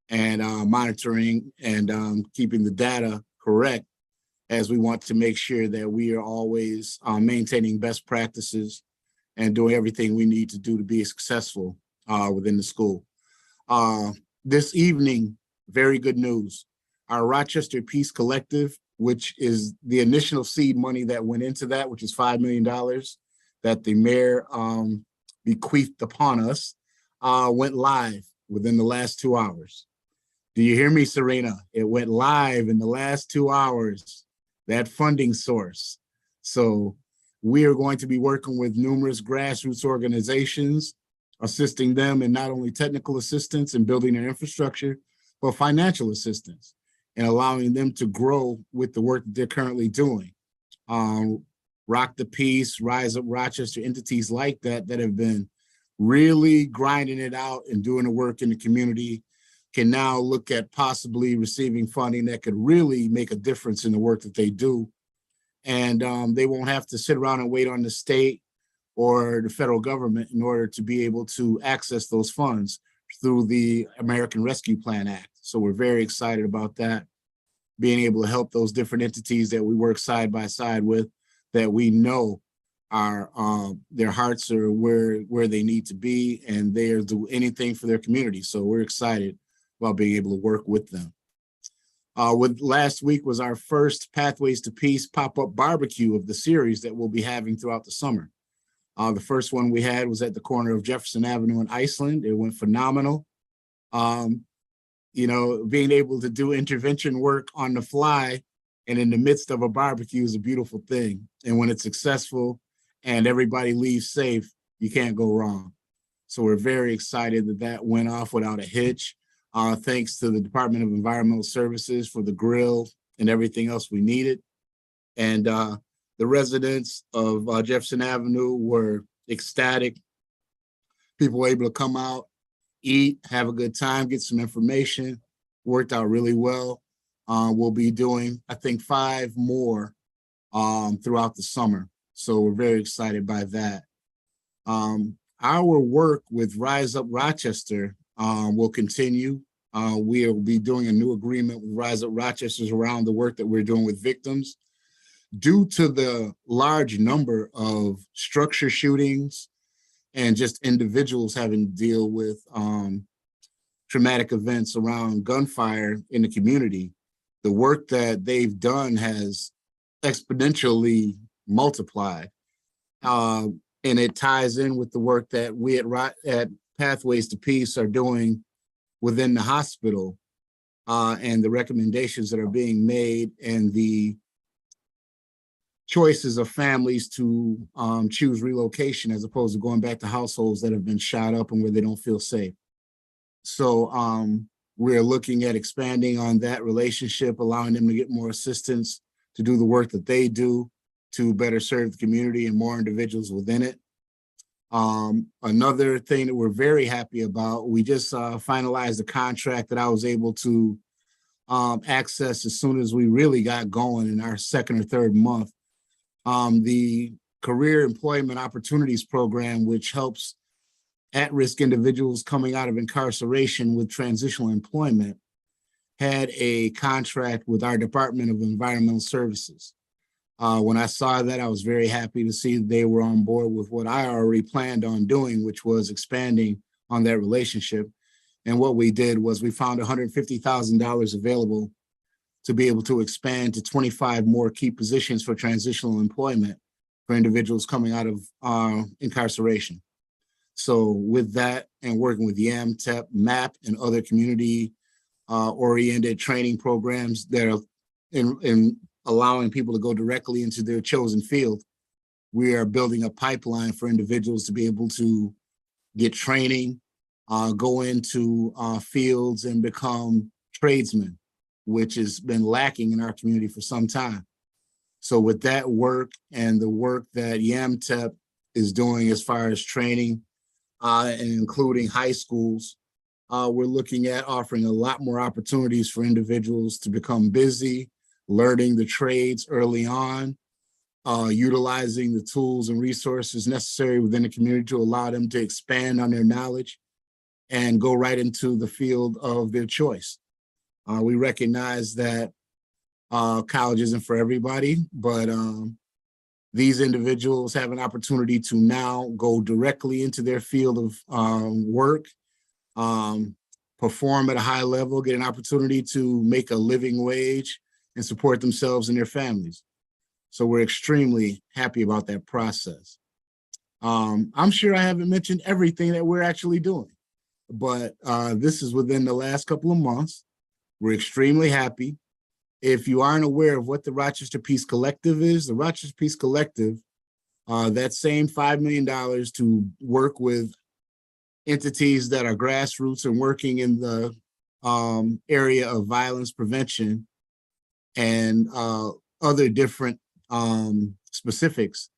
and monitoring and keeping the data correct, as we want to make sure that we are always maintaining best practices and doing everything we need to do to be successful within the school. This evening, very good news. Our Rochester Peace Collective, which is the initial seed money that went into that, which is $5 million that the mayor bequeathed upon us, went live within the last 2 hours. Do you hear me, Serena? It went live in the last 2 hours, that funding source. So we are going to be working with numerous grassroots organizations, assisting them in not only technical assistance and building their infrastructure, but financial assistance and allowing them to grow with the work that they're currently doing. Rock the Peace, Rise Up Rochester, entities like that have been really grinding it out and doing the work in the community can now look at possibly receiving funding that could really make a difference in the work that they do. And they won't have to sit around and wait on the state or the federal government in order to be able to access those funds through the American Rescue Plan Act. So we're very excited about that, being able to help those different entities that we work side by side with, that we know are their hearts are where they need to be, and they'll do anything for their community. So we're excited about being able to work with them. Last week was our first Pathways to Peace pop-up barbecue of the series that we'll be having throughout the summer. The first one we had was at the corner of Jefferson Avenue in Iceland. It went phenomenal. you know, being able to do intervention work on the fly and in the midst of a barbecue is a beautiful thing. And when it's successful and everybody leaves safe, you can't go wrong. So we're very excited that that went off without a hitch. Thanks to the Department of Environmental Services for the grill and everything else we needed. And the residents of Jefferson Avenue were ecstatic. People were able to come out, eat, have a good time, get some information. Worked out really well. We'll be doing, I think, 5 more throughout the summer. So we're very excited by that. Our work with Rise Up Rochester will continue. We'll be doing a new agreement with Rise Up Rochester around the work that we're doing with victims. Due to the large number of structure shootings and just individuals having to deal with traumatic events around gunfire in the community, the work that they've done has exponentially multiplied. And it ties in with the work that we at Pathways to Peace are doing within the hospital and the recommendations that are being made and the choices of families to choose relocation as opposed to going back to households that have been shot up and where they don't feel safe. So we're looking at expanding on that relationship, allowing them to get more assistance to do the work that they do to better serve the community and more individuals within it. Another thing that we're very happy about, we just finalized a contract that I was able to access as soon as we really got going in our 2nd or 3rd month. The Career Employment Opportunities Program, which helps at-risk individuals coming out of incarceration with transitional employment, had a contract with our Department of Environmental Services. When I saw that, I was very happy to see they were on board with what I already planned on doing, which was expanding on that relationship. And what we did was we found $150,000 available to be able to expand to 25 more key positions for transitional employment for individuals coming out of incarceration. So with that and working with YAMTEP, MAP, and other community oriented training programs that are in allowing people to go directly into their chosen field, we are building a pipeline for individuals to be able to get training, go into fields and become tradesmen, which has been lacking in our community for some time. So with that work and the work that YAMTEP is doing as far as training and including high schools, we're looking at offering a lot more opportunities for individuals to become busy, learning the trades early on, utilizing the tools and resources necessary within the community to allow them to expand on their knowledge and go right into the field of their choice. We recognize that college isn't for everybody, but these individuals have an opportunity to now go directly into their field of work, perform at a high level, get an opportunity to make a living wage and support themselves and their families. So we're extremely happy about that process. I'm sure I haven't mentioned everything that we're actually doing, but this is within the last couple of months. We're extremely happy. If you aren't aware of what the Rochester Peace Collective is, the Rochester Peace Collective, that same $5 million to work with entities that are grassroots and working in the area of violence prevention and other different specifics,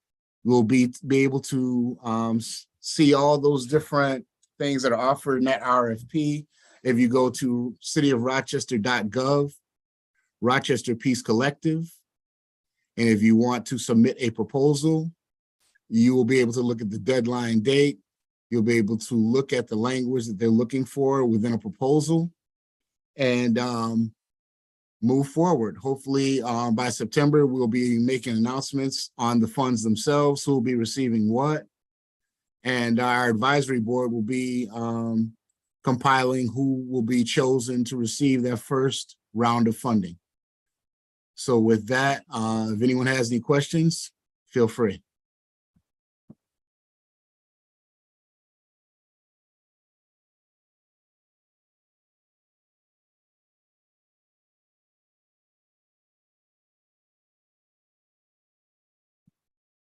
will be able to see all those different things that are offered in that RFP. If you go to cityofrochester.gov, Rochester Peace Collective, and if you want to submit a proposal, you will be able to look at the deadline date. You'll be able to look at the language that they're looking for within a proposal and move forward. Hopefully by September, we'll be making announcements on the funds themselves, who will be receiving what. And our advisory board will be compiling who will be chosen to receive their first round of funding. So with that, if anyone has any questions, feel free.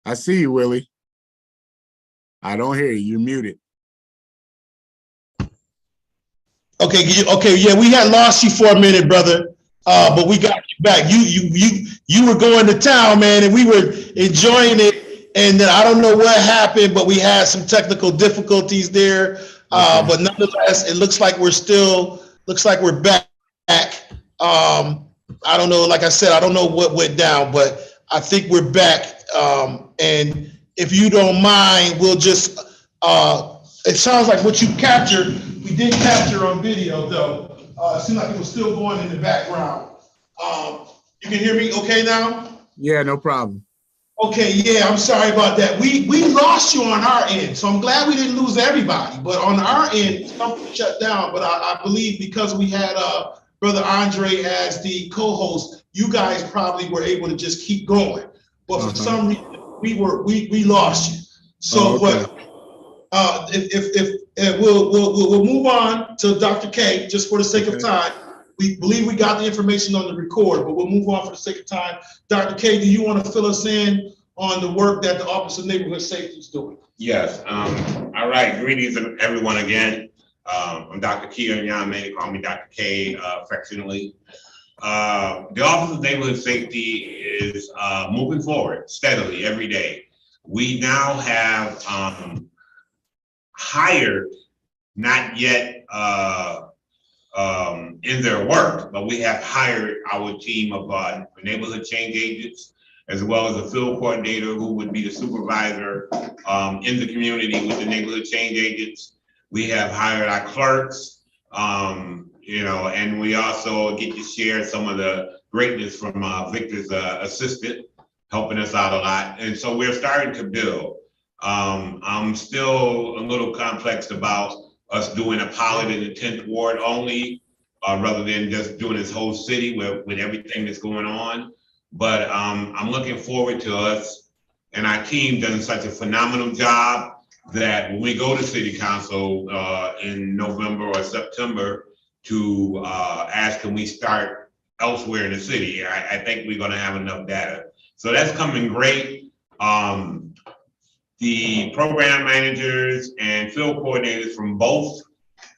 I see you, Willie. I don't hear you. You're muted. Okay, yeah, we had lost you for a minute, brother. But we got you back. You were going to town, man, and we were enjoying it. And then I don't know what happened, but we had some technical difficulties there. But nonetheless, it looks like we're back. I don't know, like I said, I don't know what went down, but I think we're back. And if you don't mind, we'll just, it sounds like what you captured, we did capture on video though. It seemed like it was still going in the background. You can hear me okay now? Yeah, no problem. Okay, yeah, I'm sorry about that. We lost you on our end, so I'm glad we didn't lose everybody. But on our end, something shut down. But I believe because we had Brother Andre as the co-host, you guys probably were able to just keep going. But for some reason, we lost you. So, if we'll move on to Dr. K just for the sake of time. We believe we got the information on the record, but we'll move on for the sake of time. Dr. K, do you want to fill us in on the work that the Office of Neighborhood Safety is doing? Yes. All right. Greetings, everyone, again. I'm Dr. Kia Nyame. They call me Dr. K affectionately. The Office of Neighborhood Safety is moving forward steadily every day. We now have hired, not yet in their work, but we have hired our team of neighborhood change agents, as well as a field coordinator who would be the supervisor in the community with the neighborhood change agents. We have hired our clerks, and we also get to share some of the greatness from Victor's assistant, helping us out a lot. And so we're starting to build. I'm still a little complex about us doing a pilot in the 10th ward only, rather than just doing this whole city with everything that's going on. But I'm looking forward to us and our team doing such a phenomenal job that when we go to city council in November or September to ask, can we start elsewhere in the city? I think we're gonna have enough data. So that's coming great. The program managers and field coordinators from both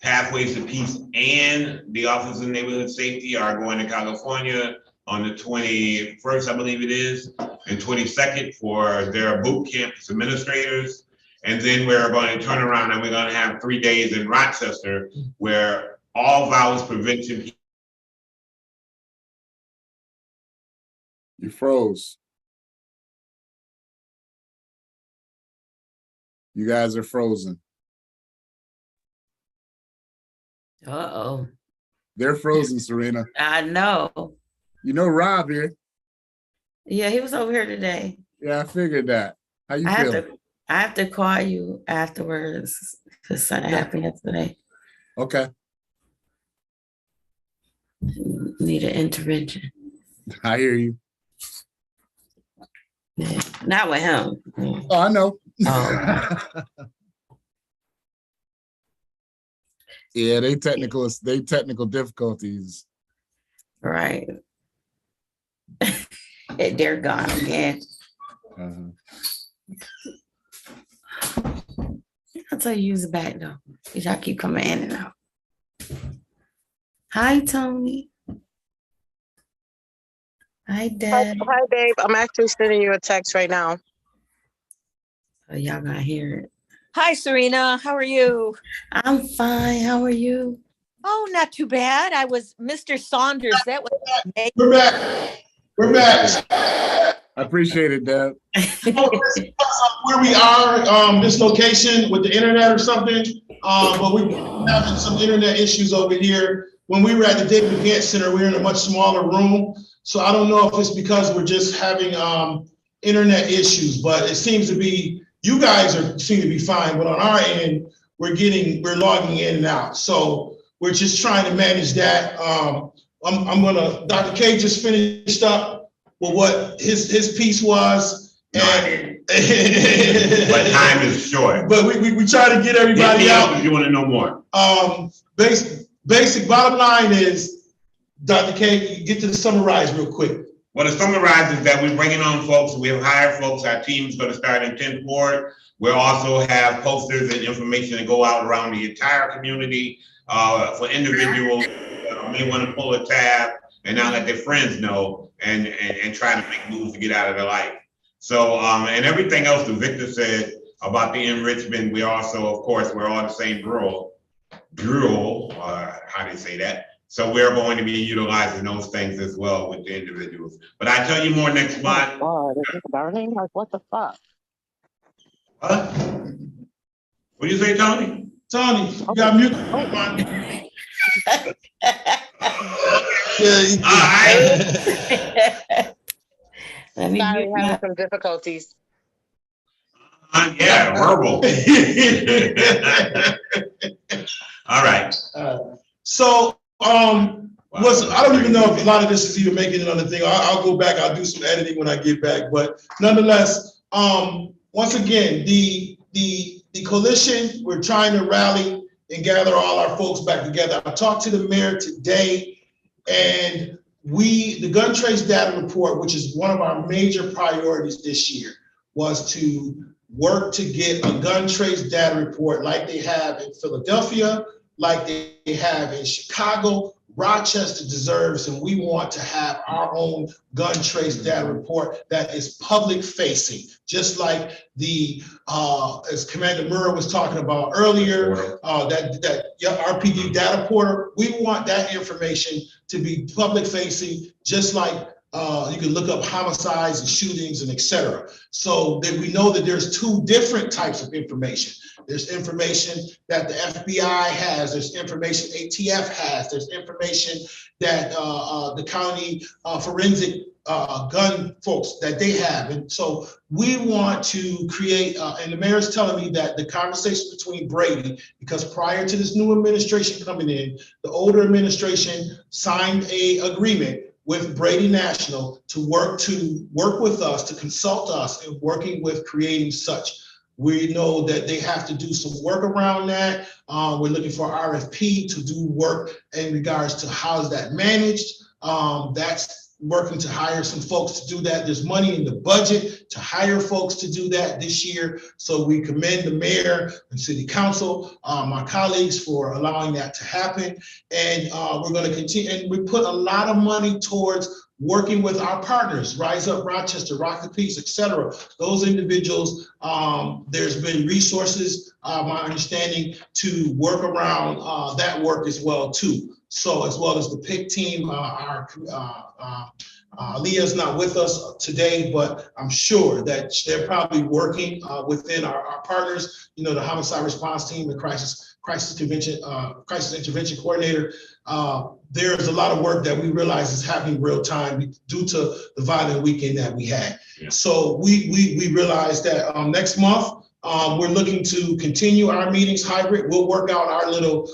Pathways to Peace and the Office of Neighborhood Safety are going to California on the 21st, I believe it is, and 22nd for their boot camp as administrators. And then we're going to turn around and we're going to have 3 days in Rochester where all violence prevention. You froze. You guys are frozen. Uh-oh. They're frozen, Serena. I know. You know Rob here. Yeah, he was over here today. Yeah, I figured that. How you feeling? I have to call you afterwards because something happened yesterday. Okay. Need an intervention. I hear you. Yeah. Not with him. Oh, I know. Oh. Yeah, they technical difficulties. Right. They're gone again. I'll tell you, use it back though. Y'all keep coming in and out. Hi, Tony. Hi, Dad. Hi, Dave. I'm actually sending you a text right now. Oh, y'all gonna hear it. Hi, Serena. How are you? I'm fine. How are you? Oh, not too bad. I was Mr. Saunders. That was amazing. We're back. We're back. I appreciate it, Deb. Where we are, this location with the internet or something, but we're having some internet issues over here. When we were at the David Gantt Center, we were in a much smaller room. So I don't know if it's because we're just having internet issues, but it seems to be, you guys seem to be fine, but on our end, we're logging in and out. So we're just trying to manage that. Dr. K just finished up with what his piece was. And but time is short. But we try to get everybody out. If you want to know more. Basic bottom line is, Dr. K, get to the summarize real quick. Well, to summarize is that we're bringing on folks. We have hired folks. Our team's going to start in 10th Ward. We'll also have posters and information to go out around the entire community for individuals may want to pull a tab and not let their friends know and try to make moves to get out of their life. So, and everything else that Victor said about the enrichment, we also, of course, we're all the same bureau, how do you say that? So we're going to be utilizing those things as well with the individuals. But I'll tell you more next month. Oh, is it burning? Like, what the fuck? Huh? What do you say, Tony? Tony, you got mute. All right. Let me Sorry, mute having my- some difficulties. Yeah, verbal. All right. So, I don't even know if a lot of this is even making it on the thing. I'll go back, I'll do some editing when I get back, but nonetheless, once again, the coalition, we're trying to rally and gather all our folks back together. I talked to the mayor today, and the gun trace data report, which is one of our major priorities this year, was to work to get a gun trace data report like they have in Philadelphia, like they have in Chicago. Rochester deserves, and we want to have our own gun trace data report that is public facing, just like as Commander Murray was talking about earlier, that RPD data portal. We want that information to be public facing, just like you can look up homicides and shootings and et cetera. So that we know that there's two different types of information. There's information that the FBI has, there's information ATF has, there's information that the county forensic gun folks that they have. And so we want to create, and the mayor's telling me that the conversation between Brady, because prior to this new administration coming in, the older administration signed a agreement with Brady National to work with us, to consult us in working with creating such. We know that they have to do some work around that. We're looking for RFP to do work in regards to how is that managed. That's working to hire some folks to do that. There's money in the budget to hire folks to do that this year. So we commend the mayor and city council, my colleagues, for allowing that to happen. And we're going to continue. And we put a lot of money towards working with our partners, Rise Up Rochester, Rock the Peace, et cetera. Those individuals, there's been resources, my understanding, to work around that work as well too. So as well as the PIC team, Leah's not with us today, but I'm sure that they're probably working within our partners, the homicide response team, the crisis intervention coordinator. There's a lot of work that we realize is happening real time due to the violent weekend that we had. Yeah. So we realize that next month, we're looking to continue our meetings hybrid. We'll work out our little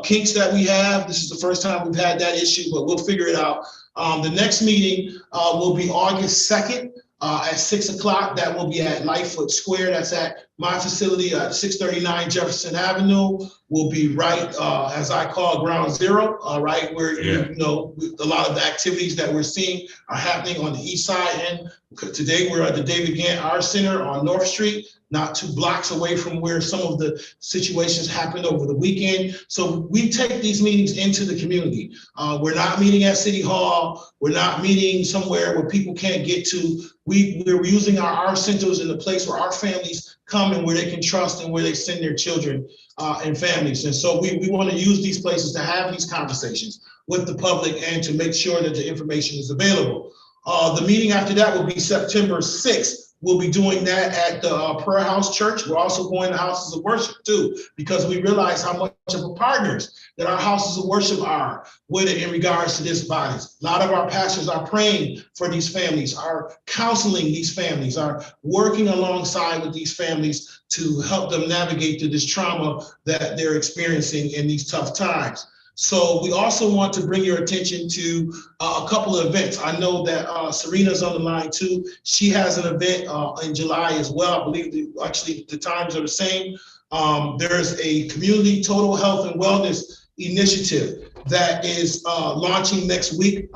kinks that we have. This is the first time we've had that issue, but we'll figure it out. The next meeting will be August 2nd at 6 o'clock. That will be at Lightfoot Square. That's at my facility at 639 Jefferson Avenue. Will be right, as I call ground zero, right where, a lot of the activities that we're seeing are happening on the east side. And today we're at the David Gantt Art Center on North Street, not 2 blocks away from where some of the situations happened over the weekend. So we take these meetings into the community. We're not meeting at City Hall. We're not meeting somewhere where people can't get to. We're using our art centers in the place where our families come and where they can trust and where they send their children and families. And so we want to use these places to have these conversations with the public and to make sure that the information is available. The meeting after that will be September 6th. We'll be doing that at the Prayer House Church. We're also going to houses of worship too, because we realize how much of a partners that our houses of worship are with it in regards to this violence. A lot of our pastors are praying for these families, are counseling these families, are working alongside with these families to help them navigate through this trauma that they're experiencing in these tough times. So we also want to bring your attention to a couple of events. I know that Serena's on the line too. She has an event in July as well. I believe the times are the same. There's a community total health and wellness initiative that is launching next week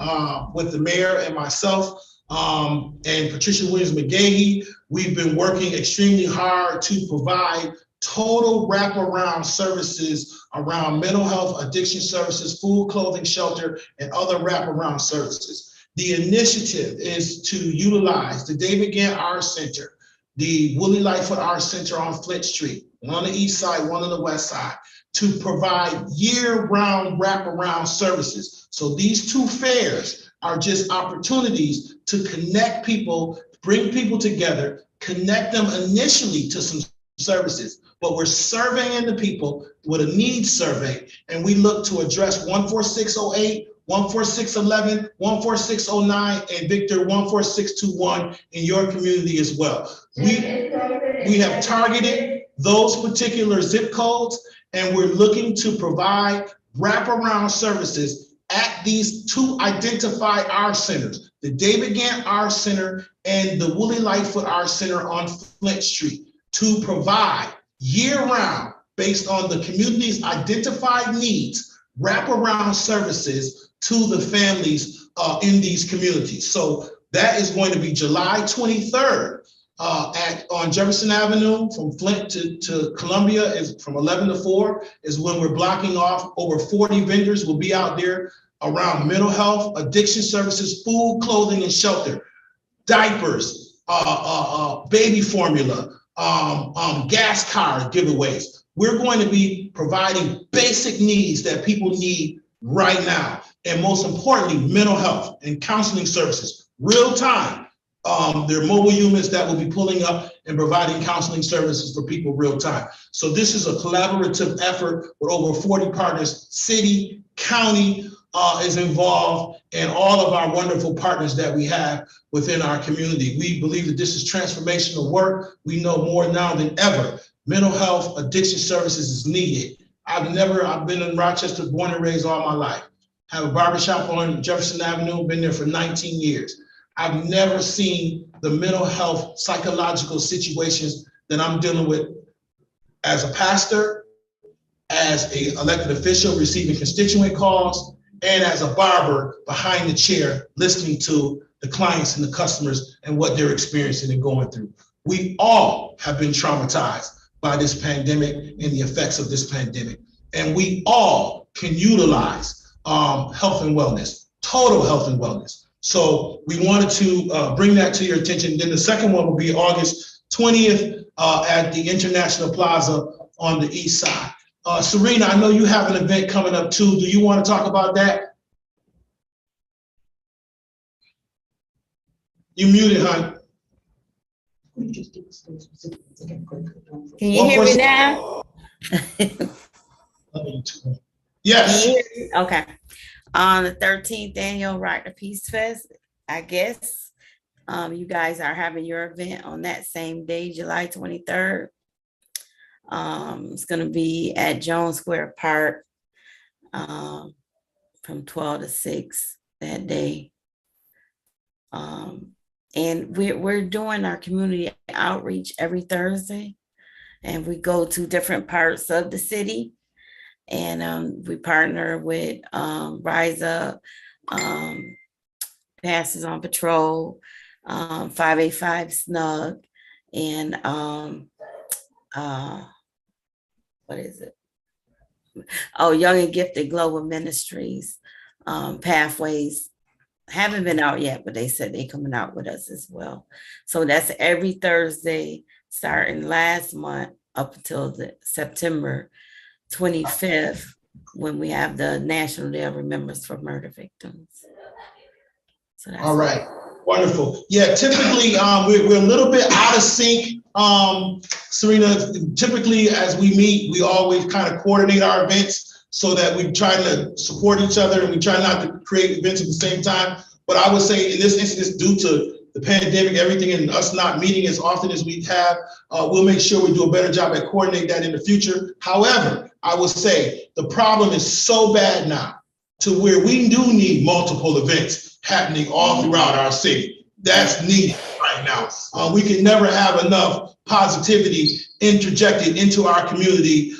with the mayor and myself and Patricia Williams-McGahee. We've been working extremely hard to provide total wraparound services around mental health, addiction services, food, clothing, shelter, and other wraparound services. The initiative is to utilize the David Gantt Art Center, the Willie Lightfoot Art Center on Flint Street, one on the east side, one on the west side, to provide year-round wraparound services. So these two fairs are just opportunities to connect people, bring people together, connect them initially to some services, but we're surveying the people with a needs survey, and we look to address 14608, 14611, 14609, and Victor 14621 in your community as well. We have targeted those particular zip codes, and we're looking to provide wraparound services at these two identified art centers, the David Gantt Art Center and the Willie Lightfoot Art Center on Flint Street, to provide year-round, based on the community's identified needs, wraparound services to the families in these communities. So that is going to be July 23rd on Jefferson Avenue from Flint to Columbia, is from 11 to 4 is when we're blocking off. Over 40 vendors will be out there around mental health, addiction services, food, clothing, and shelter, diapers, baby formula, gas card giveaways. We're going to be providing basic needs that people need right now. And most importantly, mental health and counseling services, real time. There are mobile units that will be pulling up and providing counseling services for people real time. So this is a collaborative effort with over 40 partners. City, county is involved, and all of our wonderful partners that we have within our community. We believe that this is transformational work. We know more now than ever. Mental health, addiction services is needed. I've been in Rochester, born and raised all my life. Have a barbershop on Jefferson Avenue, been there for 19 years. I've never seen the mental health, psychological situations that I'm dealing with as a pastor, as an elected official receiving constituent calls, and as a barber behind the chair listening to the clients and the customers and what they're experiencing and going through. We all have been traumatized by this pandemic and the effects of this pandemic. And we all can utilize health and wellness, total health and wellness. So we wanted to bring that to your attention. Then the second one will be August 20th at the International Plaza on the east side. Serena, I know you have an event coming up too. Do you want to talk about that? You muted, hon. Can you hear me now? Yes. Okay. On the 13th annual Right to Peace Fest, I guess you guys are having your event on that same day, July 23rd. It's going to be at Jones Square Park from 12 to 6 that day. And we're doing our community outreach every Thursday, and we go to different parts of the city, and we partner with Rise Up, Passes on Patrol, 585 Snug, and what is it? Oh, Young and Gifted Global Ministries, Pathways. Haven't been out yet, but they said they're coming out with us as well. So that's every Thursday, starting last month up until the September 25th, when we have the National Day of Remembrance for Murder Victims. So that's all right. Wonderful. Yeah, typically we're a little bit out of sync. Serena, typically as we meet, we always kind of coordinate our events so that we try to support each other and we try not to create events at the same time. But I would say in this instance, due to the pandemic, everything, and us not meeting as often as we have, we'll make sure we do a better job at coordinating that in the future. However, I will say the problem is so bad now to where we do need multiple events happening all throughout our city. That's needed right now. We can never have enough positivity interjected into our community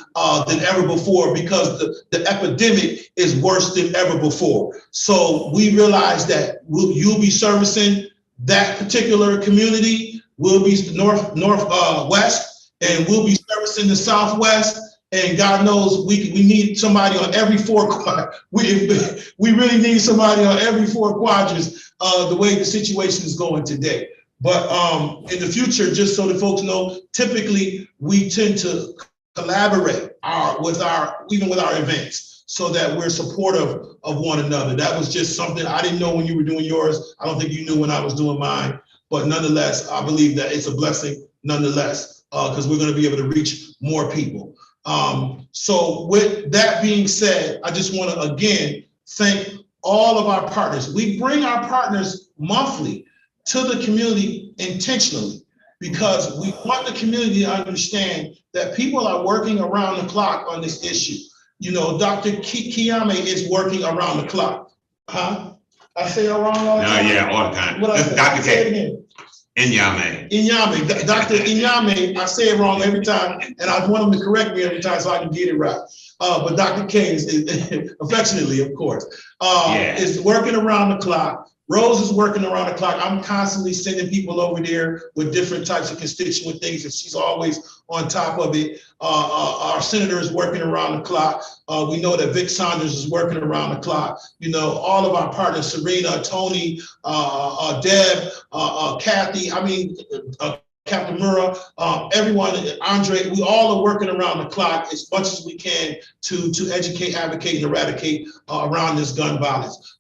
than ever before, because the epidemic is worse than ever before. So we realize that you'll be servicing that particular community. We'll be northwest, and we'll be servicing the southwest. And God knows we need somebody on every four quadrants. We really need somebody on every four quadrants the way the situation is going today. But in the future, just so the folks know, typically we tend to collaborate even with our events, so that we're supportive of one another. That was just something I didn't know when you were doing yours. I don't think you knew when I was doing mine. But nonetheless, I believe that it's a blessing nonetheless, because we're going to be able to reach more people. So with that being said, I just want to again thank all of our partners. We bring our partners monthly to the community intentionally, because we want the community to understand that people are working around the clock on this issue. You know, Dr. Kiyame is working around the clock. Huh? I say it wrong all the time? No, yeah, all the time. What I Listen, say? Dr. Say it K. again. Inyame. Inyame, Dr. Inyame, I say it wrong every time, and I want him to correct me every time so I can get it right. But Dr. K is affectionately, of course, is working around the clock. Rose is working around the clock. I'm constantly sending people over there with different types of constituent things, and she's always on top of it. Our senator is working around the clock. We know that Vic Saunders is working around the clock. You know, all of our partners, Serena, Tony, Deb, Kathy, Captain Murrah, everyone, Andre, we all are working around the clock as much as we can to educate, advocate, and eradicate around this gun violence.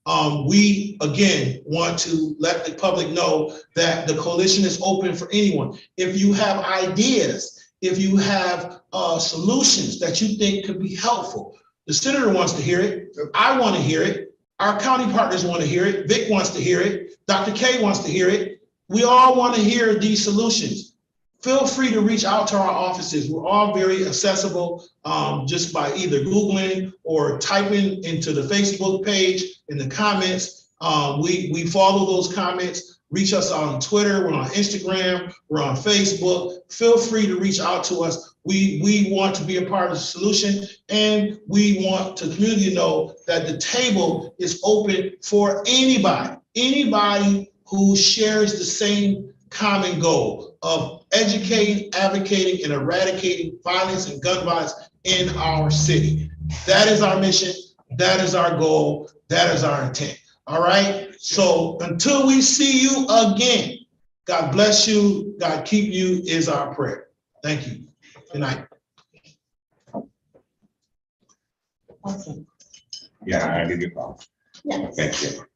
We, again, want to let the public know that the coalition is open for anyone. If you have ideas, if you have solutions that you think could be helpful, the senator wants to hear it. I want to hear it. Our county partners want to hear it. Vic wants to hear it. Dr. K wants to hear it. We all want to hear these solutions. Feel free to reach out to our offices. We're all very accessible just by either Googling or typing into the Facebook page in the comments. We follow those comments. Reach us on Twitter, we're on Instagram, we're on Facebook. Feel free to reach out to us. We want to be a part of the solution, and we want the community to know that the table is open for anybody who shares the same common goal of educating, advocating, and eradicating violence and gun violence in our city. That is our mission. That is our goal. That is our intent. All right. So until we see you again, God bless you. God keep you is our prayer. Thank you. Good night. Awesome. Yeah, I give you a call. Yes. Thank you.